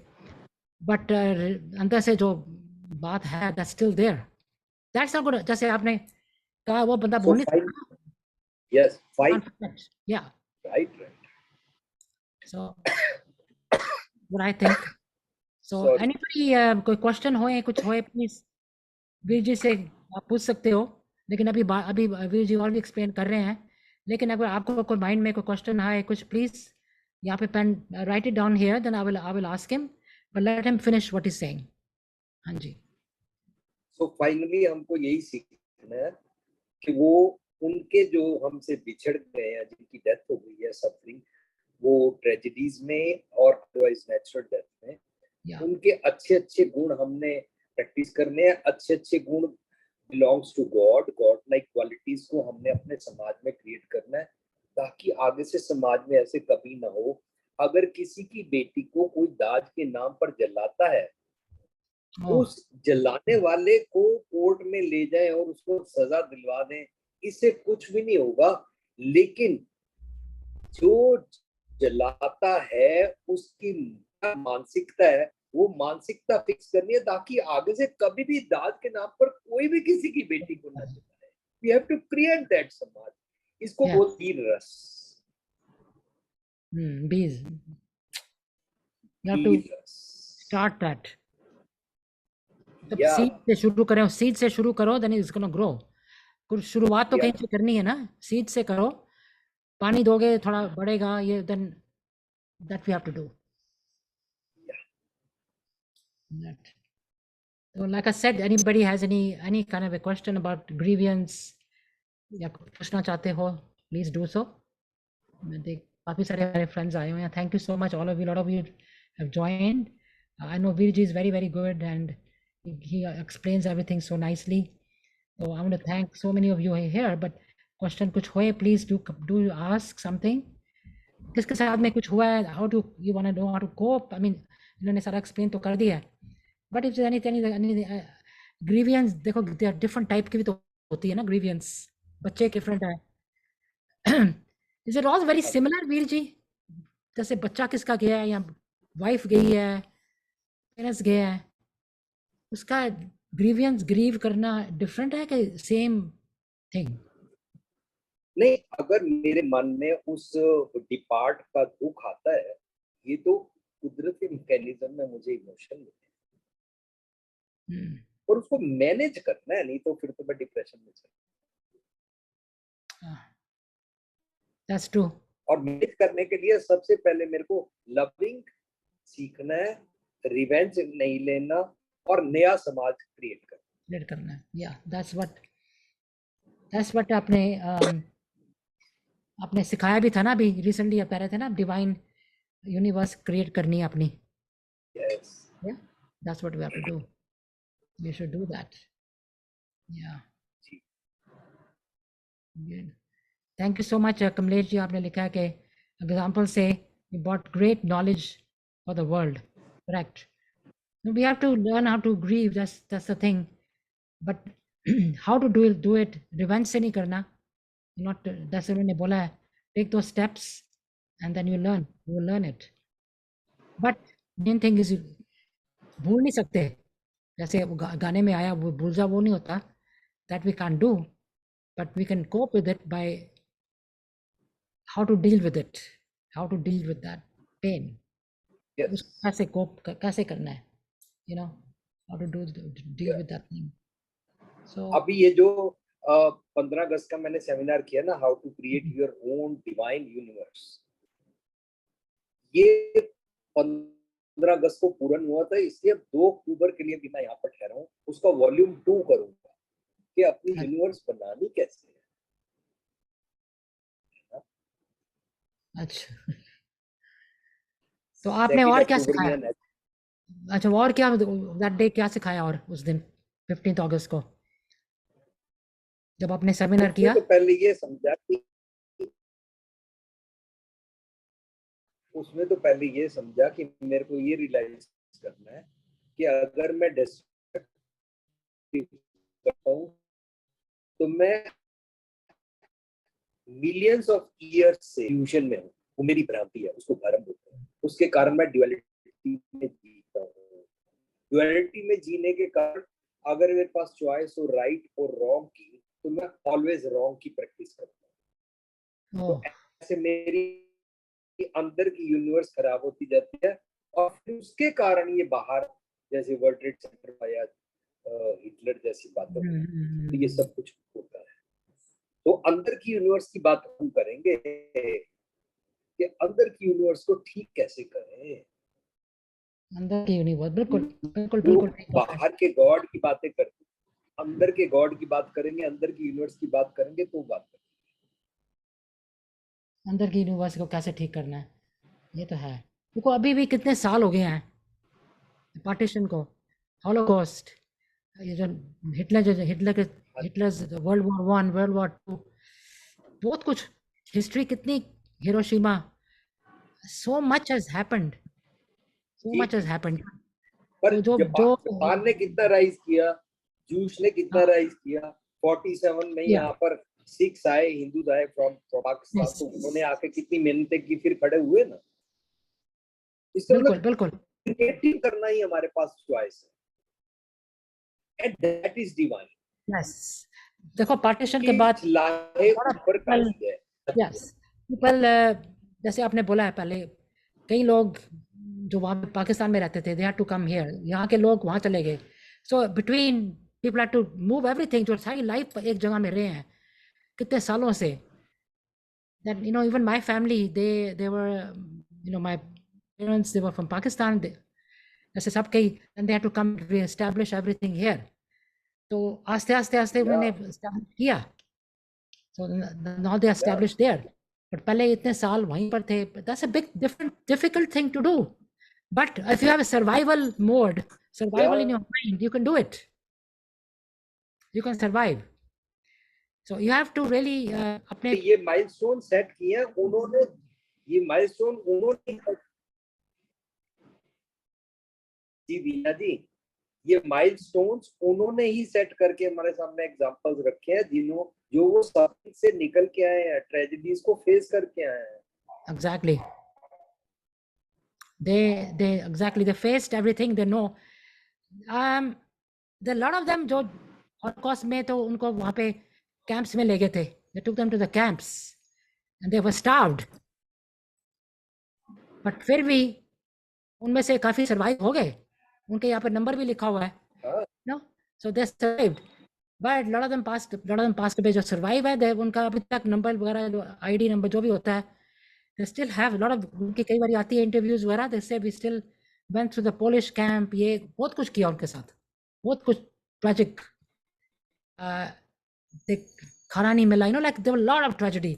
बट अंदर से जो बात है that's still there, that's not good, जैसे आपने कहा वो बंदा So बोल नहीं fight, सकता, yes, fight, can't forget. Yeah, right, right. so what I think. So Sorry. anybody कोई क्वेश्चन हो या कुछ हो, प्लीज वीर जी से आप पूछ सकते हो, लेकिन अभी वीर जी और भी एक्सप्लेन कर रहे हैं, लेकिन अगर आपको कोई माइंड में कोई क्वेश्चन है कुछ, प्लीज यहाँ पे pen write it down here, then I will ask him, but let him finish what is saying. हाँ जी। So finally हमको यही सीखना है कि वो उनके जो हमसे बिछड़ गए हैं, जिनकी डेथ हो गई है, सफरिंग, वो ट्रेजेडीज में और अदरवाइज नेचुरल डेथ में, उनके अच्छे अच्छे गुण हमने प्रैक्टिस करने हैं। अच्छे अच्छे गुण belongs to God, God like qualities को हमने अपने समाज में क्रिएट करना है, ताकि आगे से समाज में ऐसे कभी ना हो। अगर किसी की बेटी को कोई दाज के नाम पर जलाता है, उस जलाने वाले को कोर्ट में ले जाए और उसको सजा दिलवा दें, इससे कुछ भी नहीं होगा, लेकिन जो जलाता है उसकी मानसिकता है, वो मानसिकता फिक्स करनी है, ताकि आगे से कभी भी दाज के नाम पर कोई भी किसी की बेटी को ना जलाए। We have to create that समाज, इसको बोलते हैं रस। bees, you have to start that, तब सीड से शुरू करें, सीड से शुरू करो, देन इट्स गोना ग्रो। कुछ शुरुआत तो कहीं से करनी है ना, सीड से करो, पानी दोगे थोड़ा बढ़ेगा ये, then that we have to do. So like I said, anybody has any kind of a question about grievance या पूछना चाहते हो, प्लीज डू सो। मैं देख काफी सारे मेरे फ्रेंड्स आए हुए हैं, thank you so much, all of you, lot of you have joined. I know Veer ji is very very good and he explains everything so nicely, so I want to thank so many of you here, but question कुछ होए please do ask something, किसके साथ में कुछ हुआ है, how to you want to know how to cope, I mean इन्होंने सारा explain तो कर दिया है, but if any grievance, देखो there are different type की भी तो होती है ना grievance, बच्चे different है is it all very similar Veer ji, जैसे बच्चा किसका गया है या वाइफ गई है, पेरेंट्स गए हैं, उसका ग्रीवियंस ग्रीव करना डिफरेंट है कि सेम थिंग? नहीं, अगर मेरे मन में उस डिपार्ट का दुख आता है, ये तो कुदरती मैकेनिज्म में मुझे इमोशन मिलते हैं, और उसको मैनेज करना है, नहीं तो फिर तो मैं डिप्रेशन में चला। That's true. और मैनेज करने के लिए सबसे पहले मेरे को लविंग सीखना है, रिवेंज नहीं लेना, और नया समाज क्रिएट करना है। या दैट्स व्हाट आपने सिखाया भी था ना, अभी रिसेंटली आप कह रहे थे ना, डिवाइन यूनिवर्स क्रिएट करनी है अपनी। Yes. Yeah, that's what we have to do. We should do that. Yeah. Good. Thank you so much, Kamlesh ji. आपने लिखा है कि एग्जाम्पल से you brought great knowledge for the world. Correct. We have to learn how to grieve. That's the thing. But how to do it? Revenge से नहीं करना. Not जैसे उन्होंने बोला है, take those steps and then you will learn it. But main thing is भूल नहीं सकते, जैसे गाने में आया, वो भूल जा वो नहीं होता, that we can't do, but we can cope with it by how to deal with it, how to deal with that pain. Yes. उसको कैसे करना है, you know, how to deal with that thing. So अभी ये जो 15 अगस्त का मैंने seminar किया ना, how to create your own divine universe, ये 15 अगस्त को पूर्ण हुआ था, इसलिए 2 अक्टूबर के लिए भी मैं यहाँ पर ठहरा हूँ, उसका वॉल्यूम 2 करूंगा कि अपनी यूनिवर्स बनानी कैसे है। अच्छा, तो आपने और क्या सिखाया? अच्छा, और क्या दैट डे क्या सिखाया, और उस दिन 15 अगस्त को जब आपने सेमिनार किया? तो पहले ये समझा कि उसमें तो पहले ये समझा कि मेरे को ये रियलाइज करना है कि अगर मैं डिस्ट्रक्टिव करता हूँ तो मैं मिलियंस ऑफ इयर्स से इल्यूजन में हूँ, वो मेरी भ्रांति है, उसको भ्रम बोलते हैं। उसके कारण मैं ड्युअलिटी में जीता हूँ। ड्युअलिटी में जीने के कारण अगर मेरे पास चॉइस हो राइट और रॉन्ग की, तो मैं ऑलवेज रॉन्ग की प्रैक्टिस करता हूँ। तो ऐसे मेरी अंदर की यूनिवर्स खराब होती जाती है, और फिर उसके कारण ये बाहर, जैसे वर्ल्ड ट्रेड सेंटर या हिटलर जैसी बातें, तो ये सब कुछ होता है। तो अंदर की यूनिवर्स की बात हम करेंगे कि अंदर की यूनिवर्स को ठीक कैसे करें। अंदर की यूनिवर्स, बिल्कुल बाहर के गॉड की बातें करते, अंदर के गॉड की बात करेंगे, अंदर की यूनिवर्स की बात करेंगे, तो बात करेंगे अंदर की यूनिवर्स को कैसे ठीक करना है। ये तो है। देखो अभी भी कितने साल हो गए हैं पार्टीशन को, हॉलोकॉस्ट, ये जो Hitler's world war 1, world war 2, बहुत कुछ हिस्ट्री, कितनी, Hiroshima, so much has happened, पर तो जापान ने कितना राइज किया, जूस ने कितना राइज किया, 47 में यहाँ पर सिक्स आए, हिंदूज आए फ्रॉम पाकिस्तान, तो उन्होंने आके कितनी मेहनतें की, फिर खड़े हुए ना। बिल्कुल क्रिएटिव करना ही हमारे पास चॉइस है, and that is divine. Yes, देखो पार्टीशन के बाद पीपल, जैसे आपने बोला है पहले, कई लोग जो वहाँ पे पाकिस्तान में रहते थे, they had to come here, यहाँ के लोग वहाँ चले गए। So between people had to move everything, जो सारी लाइफ एक जगह में रहे हैं कितने सालों से। that even my family, they were, my parents, they were from Pakistan, जैसे सब कई, and they had to come re-establish everything here. तो आस्ते आस्ते उन्होंने establish किया, so now they established there. But पहले इतने साल वहीं पर थे, that's a big difficult thing to do. But if you have a survival mode, survival in your mind, you can do it. You can survive. So you have to really अपने ये milestone set किए हैं उन्होंने, ये milestone उन्होंने, जी वीना जी, ये milestones उन्होंने ही set करके हमारे सामने एग्जांपल्स रखे हैं, जो वो सफरिंग से निकल के आए हैं, ट्रेजेडीज को फेस करके आए हैं। Exactly. They faced everything, they know. the lot of them जो Holocaust में तो उनको वहाँ पे camps में ले गए थे. They took them to the camps and they were starved. But फिर भी उनमें से काफी survive हो गए. उनके यहाँ पे number भी लिखा हुआ है. हाँ, No, so they survived. But lot of them passed away. जो survive है, उनका अभी तक number वगैरह जो ID number जो भी होता है, they still have a lot of. उनकी कई बार आती है interviews वगैरह. They say we still went through the Polish camp. ये बहुत कुछ किया उनके साथ. बहुत कुछ tragic. खाना नहीं मिला. You know, like there were a lot of tragedy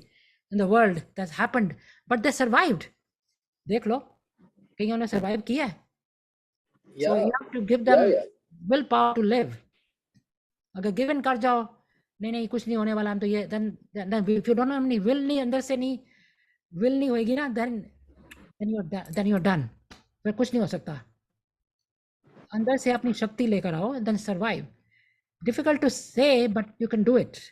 in the world that's happened, but they survived. देख लो, कईयों ने survive किया है. So you have to give them willpower to live. अगर गिवन कर जाओ, नहीं कुछ नहीं होने वाला, हम तो ये then if you don't have any will, नहीं अंदर से नहीं will नहीं होएगी ना, then you're done. फिर कुछ नहीं हो सकता. अंदर से अपनी शक्ति लेकर आओ, then survive. Difficult to say, but you can do it.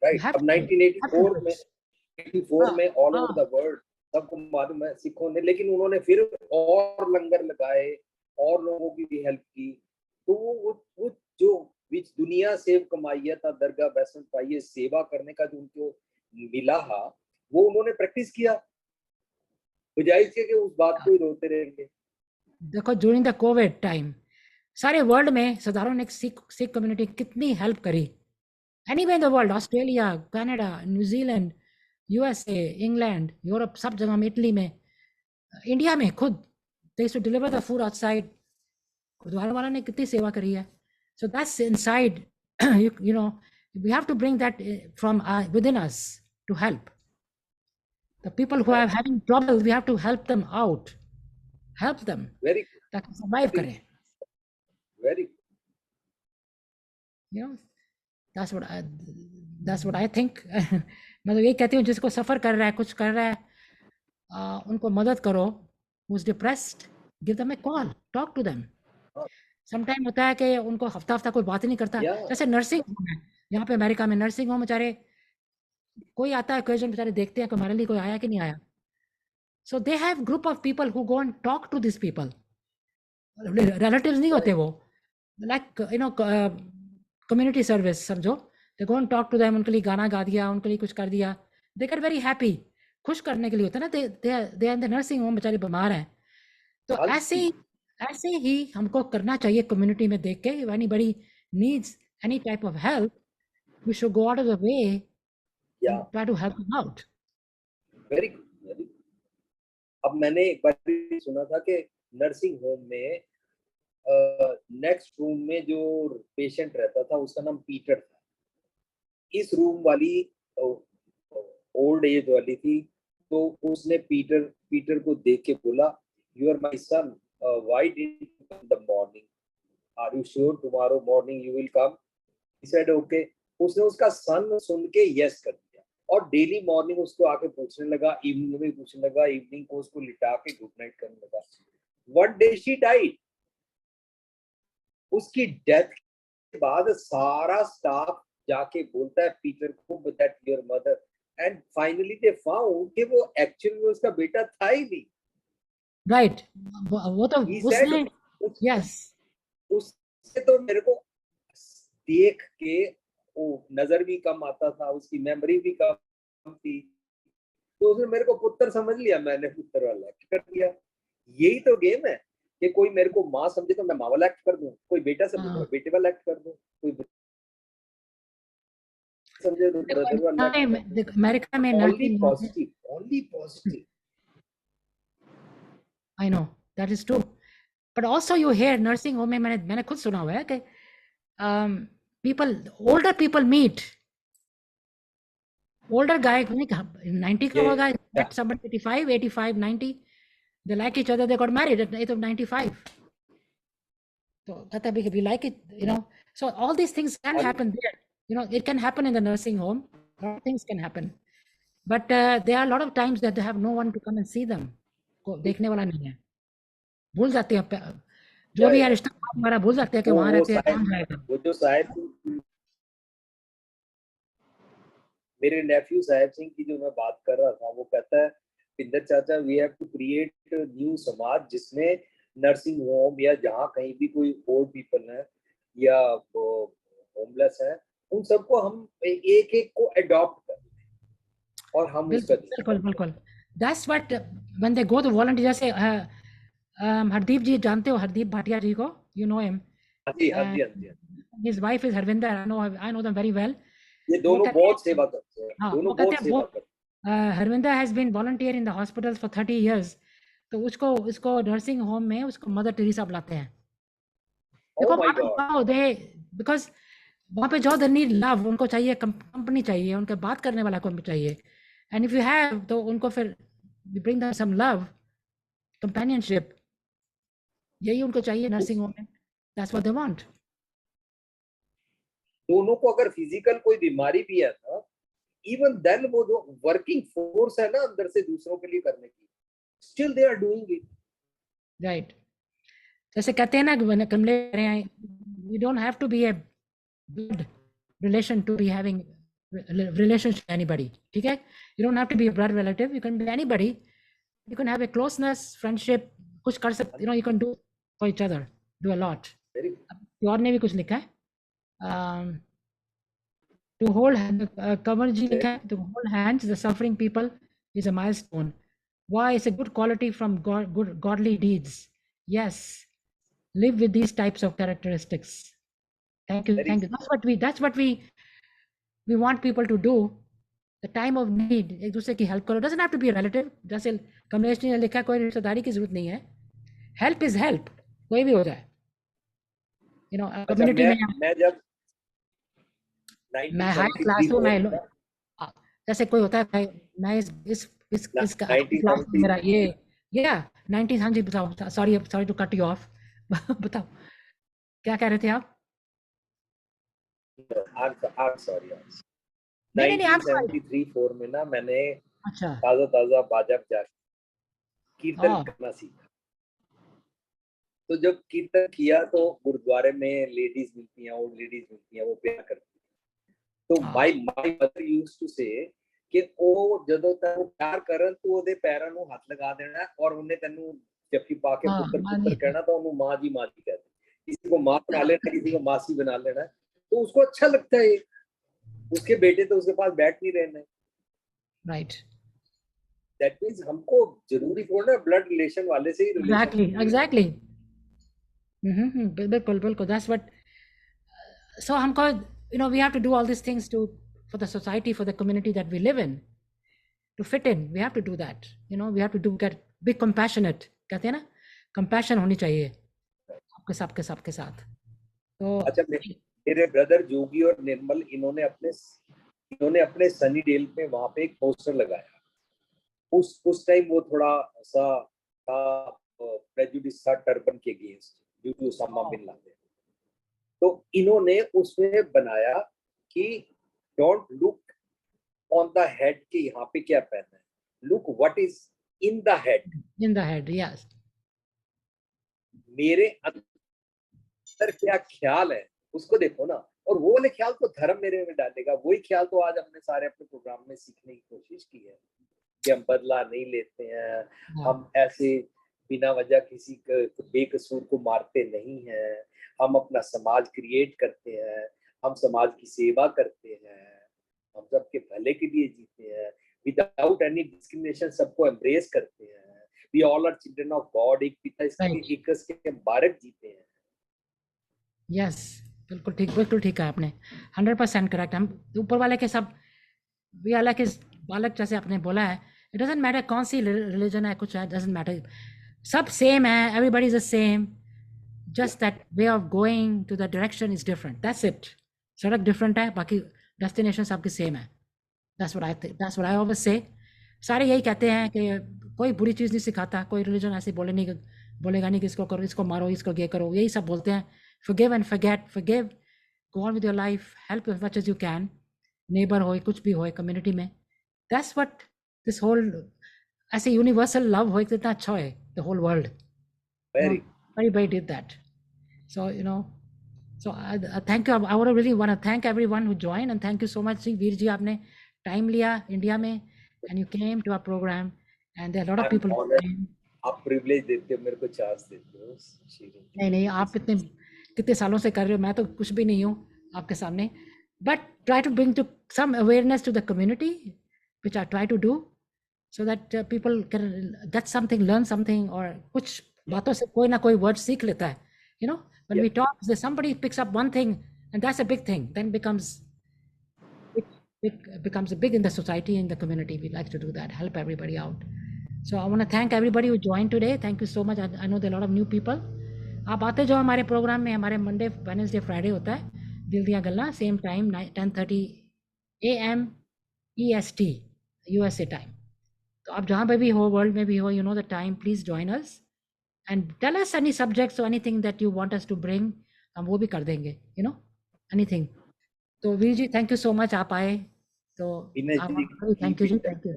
Right. अब 1984 में all over the world सबको मालूम है सिखों ने, लेकिन उन्होंने फिर और लंगर लगाए और लोगों की भी हेल्प की. तो वो जो बीच दुनिया से कमाई है था, दरगाह बैसन पाइए, सेवा करने का जो उनको मिला है, वो उन्होंने प्रैक्टिस किया. बजाय इसके कि उस बात को ही रोते रहेंगे. देखो, ड्यूरिंग द कोविड टाइम सारे वर्ल्ड में साधारण ने सिख कम्युनिटी कितनी हेल्प करी. Anywhere in the world, Australia, Canada, New Zealand, USA, England, Europe, सब जगह में, इटली में, इंडिया में खुद they used to deliver the food outside. Gurdwara वाला ने कितनी सेवा करी है. So that's inside. you know, we have to bring that from within us to help the people who are having trouble. We have to help them out, help them Very good. ताकि survive करें. Very good. You know, that's what I think. मैं तो यही कहती हूँ, जिसको सफ़र कर रहा है, कुछ कर रहा है, उनको मदद करो. who's depressed, give them a call, talk to them. Sometime होता है कि उनको हफ्ता कोई बात ही नहीं करता. जैसे नर्सिंग होम है यहाँ पे अमेरिका में, नर्सिंग होम बेचारे कोई आता है, कोई बेचारे देखते हैं कि हमारे लिए कोई आया कि नहीं आया. So they have group of people who go and talk to this people. Relatives नहीं होते वो, like you know community service समझो. They go and talk to them, उनके लिए गाना गा दिया, उनके लिए कुछ कर दिया. They get very happy. खुश करने के लिए होता है ना. They are in the nursing home, बेचारे बीमार हैं. तो ऐसे ही हमको करना चाहिए कम्युनिटी में देख के. anybody needs any type of help, we should go out of the way and try to help them out. Very good, very good. अब मैंने एक बार भी सुना था कि नर्सिंग होम में नेक्स्ट रूम में जो पेशेंट रहता था उसका नाम पीटर था. इस रूम वाली ओल्ड एज वाली थी, तो उसने पीटर को देख के बोला, you are my son, why didn't you come in the morning? Are you sure tomorrow morning you will come? He said okay. उसने उसका सन सुन के यस कर दिया और डेली मॉर्निंग उसको आके पूछने लगा, इवनिंग में पूछने लगा, इवनिंग को उसको लिटा के गुड नाइट करने लगा. One day she died. उसकी डेथ के बाद सारा स्टाफ जाके बोलता है पीटर को, that your mother, and finally they found कि वो एक्चुअली में उसका बेटा था ही नहीं. राइट. वो तो उसने यस, उससे तो मेरे को देख के वो नजर भी कम आता था, उसकी मेमोरी भी कम थी, तो उसने मेरे को पुत्र समझ लिया, मैंने पुत्र वाला एक्ट कर दिया. यही तो गेम है कि कोई मेरे को माँ समझे तो मैं माँ वाला एक्ट कर दूं, कोई बेटा समझे तो मैं बेटे वाला एक्ट कर दूं, कोई समझे तो ब्रदर वाला. अमेरिका में only positive. I know that is true, but also you hear nursing home में मैंने खुद सुना हुआ है कि older people meet, older guy 90 का होगा, get somebody 85, 90, they like each other, they got married at the age of 95. So that we like it, you know. So all these things can happen there. You know, it can happen in the nursing home. A lot of things can happen, but there are a lot of times that they have no one to come and see them. को देखने वाला नहीं है, भूल जाते हैं जो भी है रिश्ता हमारा, भूल जाते हैं कि वहां रहते हैं, कौन जाएगा. वो जो साहिब, मेरे नेफ्यू साहिब सिंह की जो मैं बात कर रहा था, वो कहता है पिंदर चाचा, we have to create new समाज जिसमें नर्सिंग होम या जहाँ कहीं भी कोई ओल्ड पीपल है, या होमलेस हैं, उन सबको हम एक एक को अडॉप्ट कर लें और हम उसका बिल्कुल बिल्कुल that's what when they go to volunteer जैसे हरदीप जी जानते हो हरदीप भाटिया जी को यू नो हिम हाँ जी हाँ जी हाँ जी हाँ जी। His wife is Harvinder I know them very well ये वो दोनों कहते बहुत हैं सेवा करते हैं, हाँ वो दोनों कहते बहुत हैं वो सेवा करते Harvinder has been volunteer in the hospitals for 30 years तो उसको नर्सिंग होम में उसको मदर टेरेसा बुलाते हैं हैं। देखो ओह माय वहाँ पे गॉड। जाओ दे बिकॉज वहाँ पे जाओ दे नीड लव उनको चाहिए कंपनी चाहिए उनके बात करने वाला को चाहिए एंड इफ यू हैव तो उनको फिर bring them some love companionship यही उनको चाहिए नर्सिंग होम में दैट्स व्हाट दे वांट दोनों को अगर फिजिकल कोई बीमारी भी है ना, इवन देन वो जो वर्किंग फोर्स है ना अंदर से दूसरों के लिए करने की, still they are doing it. Right जैसे कहते हैं ना कमले you don't have to be a blood relation to be having relationship with anybody ठीक है you don't have to be a blood relative you can be anybody you can have a closeness friendship कुछ कर सकते you can do for each other do a lot very और ने भी कुछ लिखा है to hold कंवर जी लिखा है to hold hands the suffering people is a milestone why is a good quality from good godly deeds yes live with these types of characteristics thank you that's what we want people to do the time of need एक दूसरे की help करो doesn't have to be a relative जैसे कमलेश जी ने लिखा कोई रिश्तेदारी की जरूरत नहीं है हेल्प इज हेल्प कोई भी हो जाए अच्छा कम्युनिटी में मैं जब मैं हाई क्लास 1973 हूँ फोर में ना, जैसे कोई होता है भाई मैं इस क्लास में 1970 मेरा ये 90 हाँ जी बताओ sorry to cut you off बताओ क्या कह रहे थे आप I'm sorry, नहीं आप सॉरी 1973 फोर में ना मैंने अच्छा ताजा ताजा बाजा बजा कीर्तन हाँ करना सीखा। तो जब कीर्तन किया तो गुरुद्वारे में लेडीज मिलती हैं, ओल्ड लेडीज मिलती हैं, वो प्यार करती हैं। तो माय मदर यूज्ड टू से ਕਿ ਉਹ ਜਦੋਂ ਤੈਨੂੰ ਪਿਆਰ ਕਰਨ ਤੂੰ ਉਹਦੇ ਪੈਰਾਂ ਨੂੰ ਹੱਥ ਲਗਾ ਦੇਣਾ और उन्हें ਤੈਨੂੰ जप्फी पा के पुत्र पुत्र कहना तो उन्हें माँ जी कहते हैं। किसी को माँ बना लेना, किसी को मासी बना लेना, तो उसको अच्छा लगता है। उसके बेटे तो उसके पास बैठ नहीं रहना है। राइट दैट मींस हमको जरूरी थोड़ा ब्लड रिलेशन वाले से ही एग्जैक्टली बिल्कुल बिल्कुल दैट्स व्हाट so हमको we have to do all these things for the society for the community that we live in to fit in we have to do that we have to get be compassionate कहते हैं ना compassion होनी चाहिए आपके सबके साथ तो अच्छा मेरे ब्रदर जोगी और निर्मल इन्होंने अपने सनी डेल पे वहां पे एक पोस्टर लगाया। उस टाइम वो थोड़ा सा था प्रेजुडिस था टर्बन के against due to Osama bin Laden. तो इन्होंने उसमें बनाया कि don't look on the head के यहाँ पे क्या पहना है, look what is in the head yes मेरे अंदर क्या ख्याल है उसको देखो ना। और वो वाले ख्याल तो धर्म मेरे में डालेगा। वही ख्याल तो आज हमने सारे अपने प्रोग्राम में सीखने की कोशिश की है कि हम बदला नहीं लेते हैं, हम ऐसे बिना वजह किसी बेकसूर को मारते नहीं हैं, हम अपना समाज क्रिएट करते हैं, हम समाज की सेवा करते हैं, हम सबके भले के लिए जीते हैं विदाउट एनी डिस्क्रिमिनेशन, सबको एम्ब्रेस करते हैं, we all are children of God, एक पिता इसके एकस के बारक जीते हैं। यस बिल्कुल ठीक है आपने 100% करेक्ट। हम ऊपर वाले के सब वी आर लाइक इस बालक जैसे आपने बोला है इट डजंट मैटर कौन सी रिलीजन है कुछ है डजंट मैटर सब सेम है everybody is the same just that way of going to the direction is different that's it सड़क different है बाकी destination सबकी same है that's what I think that's what I always say सारे यही कहते हैं कि कोई बुरी चीज़ नहीं सिखाता कोई religion ऐसे बोलेगा नहीं कि इसको करो इसको मारो इसको ये करो यही सब बोलते हैं forgive and forgive go on with your life help as much as you can neighbor हो कुछ भी हो community में that's what this whole ऐसे universal love हो कितना अच्छा है the whole world everybody did that so so thank you I would really want to thank everyone who joined and thank you so much Veer ji आपने time लिया India में and you came to our program and there are a lot of people आप privilege देते हो मेरे को chance देते हो। नहीं आप इतने कितने सालों से कर रहे हो, मैं तो कुछ भी नहीं हूँ आपके सामने, but try to bring to some awareness to the community which I try to do, so that people can get something, learn something, or कुछ बातों से कोई ना कोई word सीख लेता है, you know, when we talk, if somebody picks up one thing and that's a big thing, then becomes big in the society, in the community. We like to do that, help everybody out. So I want to thank everybody who joined today. Thank you so much. I know there are a lot of new people. आप आते जाओ हमारे programme में, हमारे Monday Wednesday Friday होता है दिल दिया गल्ला, same time 10:30 AM EST USA time. तो आप जहाँ पे भी हो, वर्ल्ड में भी हो, you know the time, please join us and tell us any subjects और anything that you want us to bring, हम वो भी कर देंगे, यू नो, एनीथिंग। तो Veer ji thank you so much, आप आए तो थैंक यू जी, thank you,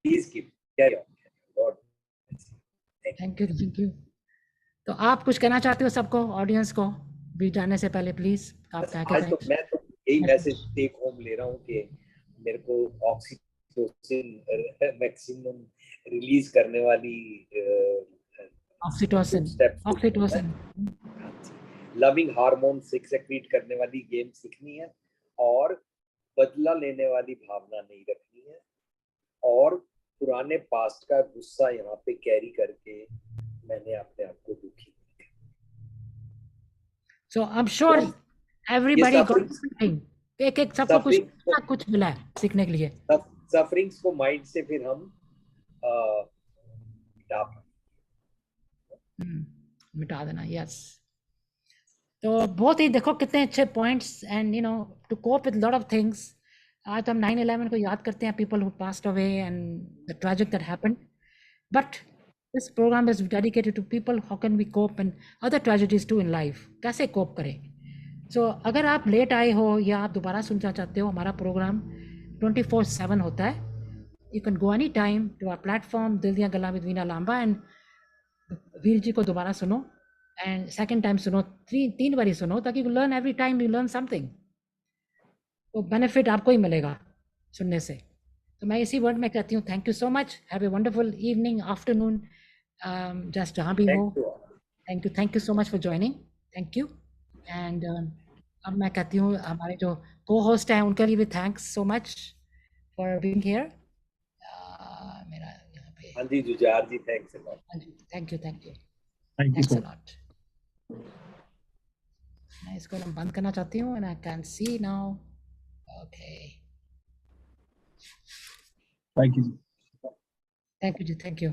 please keep carry on, God thank you. तो आप कुछ कहना चाहते हो सबको, ऑडियंस को, भी जाने से पहले प्लीज आप क्या आज तो मैं तो यही मैसेज टेक होम ले रहा हूँ कि मेरे को ऑक्सीटोसिन मैक्सिमम रिलीज करने वाली ऑक्सीटोसिन लविंग हार्मोन सेक्रेट करने वाली गेम सीखनी है, और बदला लेने वाली भावना नहीं रखनी है, और पुराने पास्ट का गुस्सा यहाँ पे कैरी करके मैंने अपने आप को दुखी किया। So I'm sure everybody got something, एक सबको कुछ मिला है सीखने के लिए। सफरिंग्स को माइंड से फिर हम मिटा देना, यस। तो बहुत ही देखो कितने अच्छे points, and you know to cope with lot of things. आज तो हम 9/11 को याद करते हैं, people who passed away and the tragic that happened, but this program is dedicated to people how can we cope and other tragedies to in life, कैसे cope करें। सो अगर आप लेट आए हो या आप दोबारा सुनना चाहते हो, हमारा प्रोग्राम 24/7 होता है। You can go any time to our platform Dil Diya Galla with Veena Lamba, and Veer ji को दोबारा सुनो, एंड सेकेंड टाइम सुनो, 3 बारी सुनो, ताकि you learn every time, you learn something, तो बेनिफिट आपको ही मिलेगा सुनने से। तो मैं इसी वर्ड में कहती हूँ thank you so much, have a wonderful evening, afternoon, just जहाँ भी हो। Thank you so much for joining, thank you. And अब मैं कहती हूँ हमारे जो को होस्ट हैं उनके लिए भी thanks so much for being here. मेरा यहाँ पे हाँ जी Jujhar ji, thanks a lot. Thank you thanks a lot. मैं इसको ना बंद करना चाहती हूँ, and I can see now. Okay, thank you जी, थैंक यू।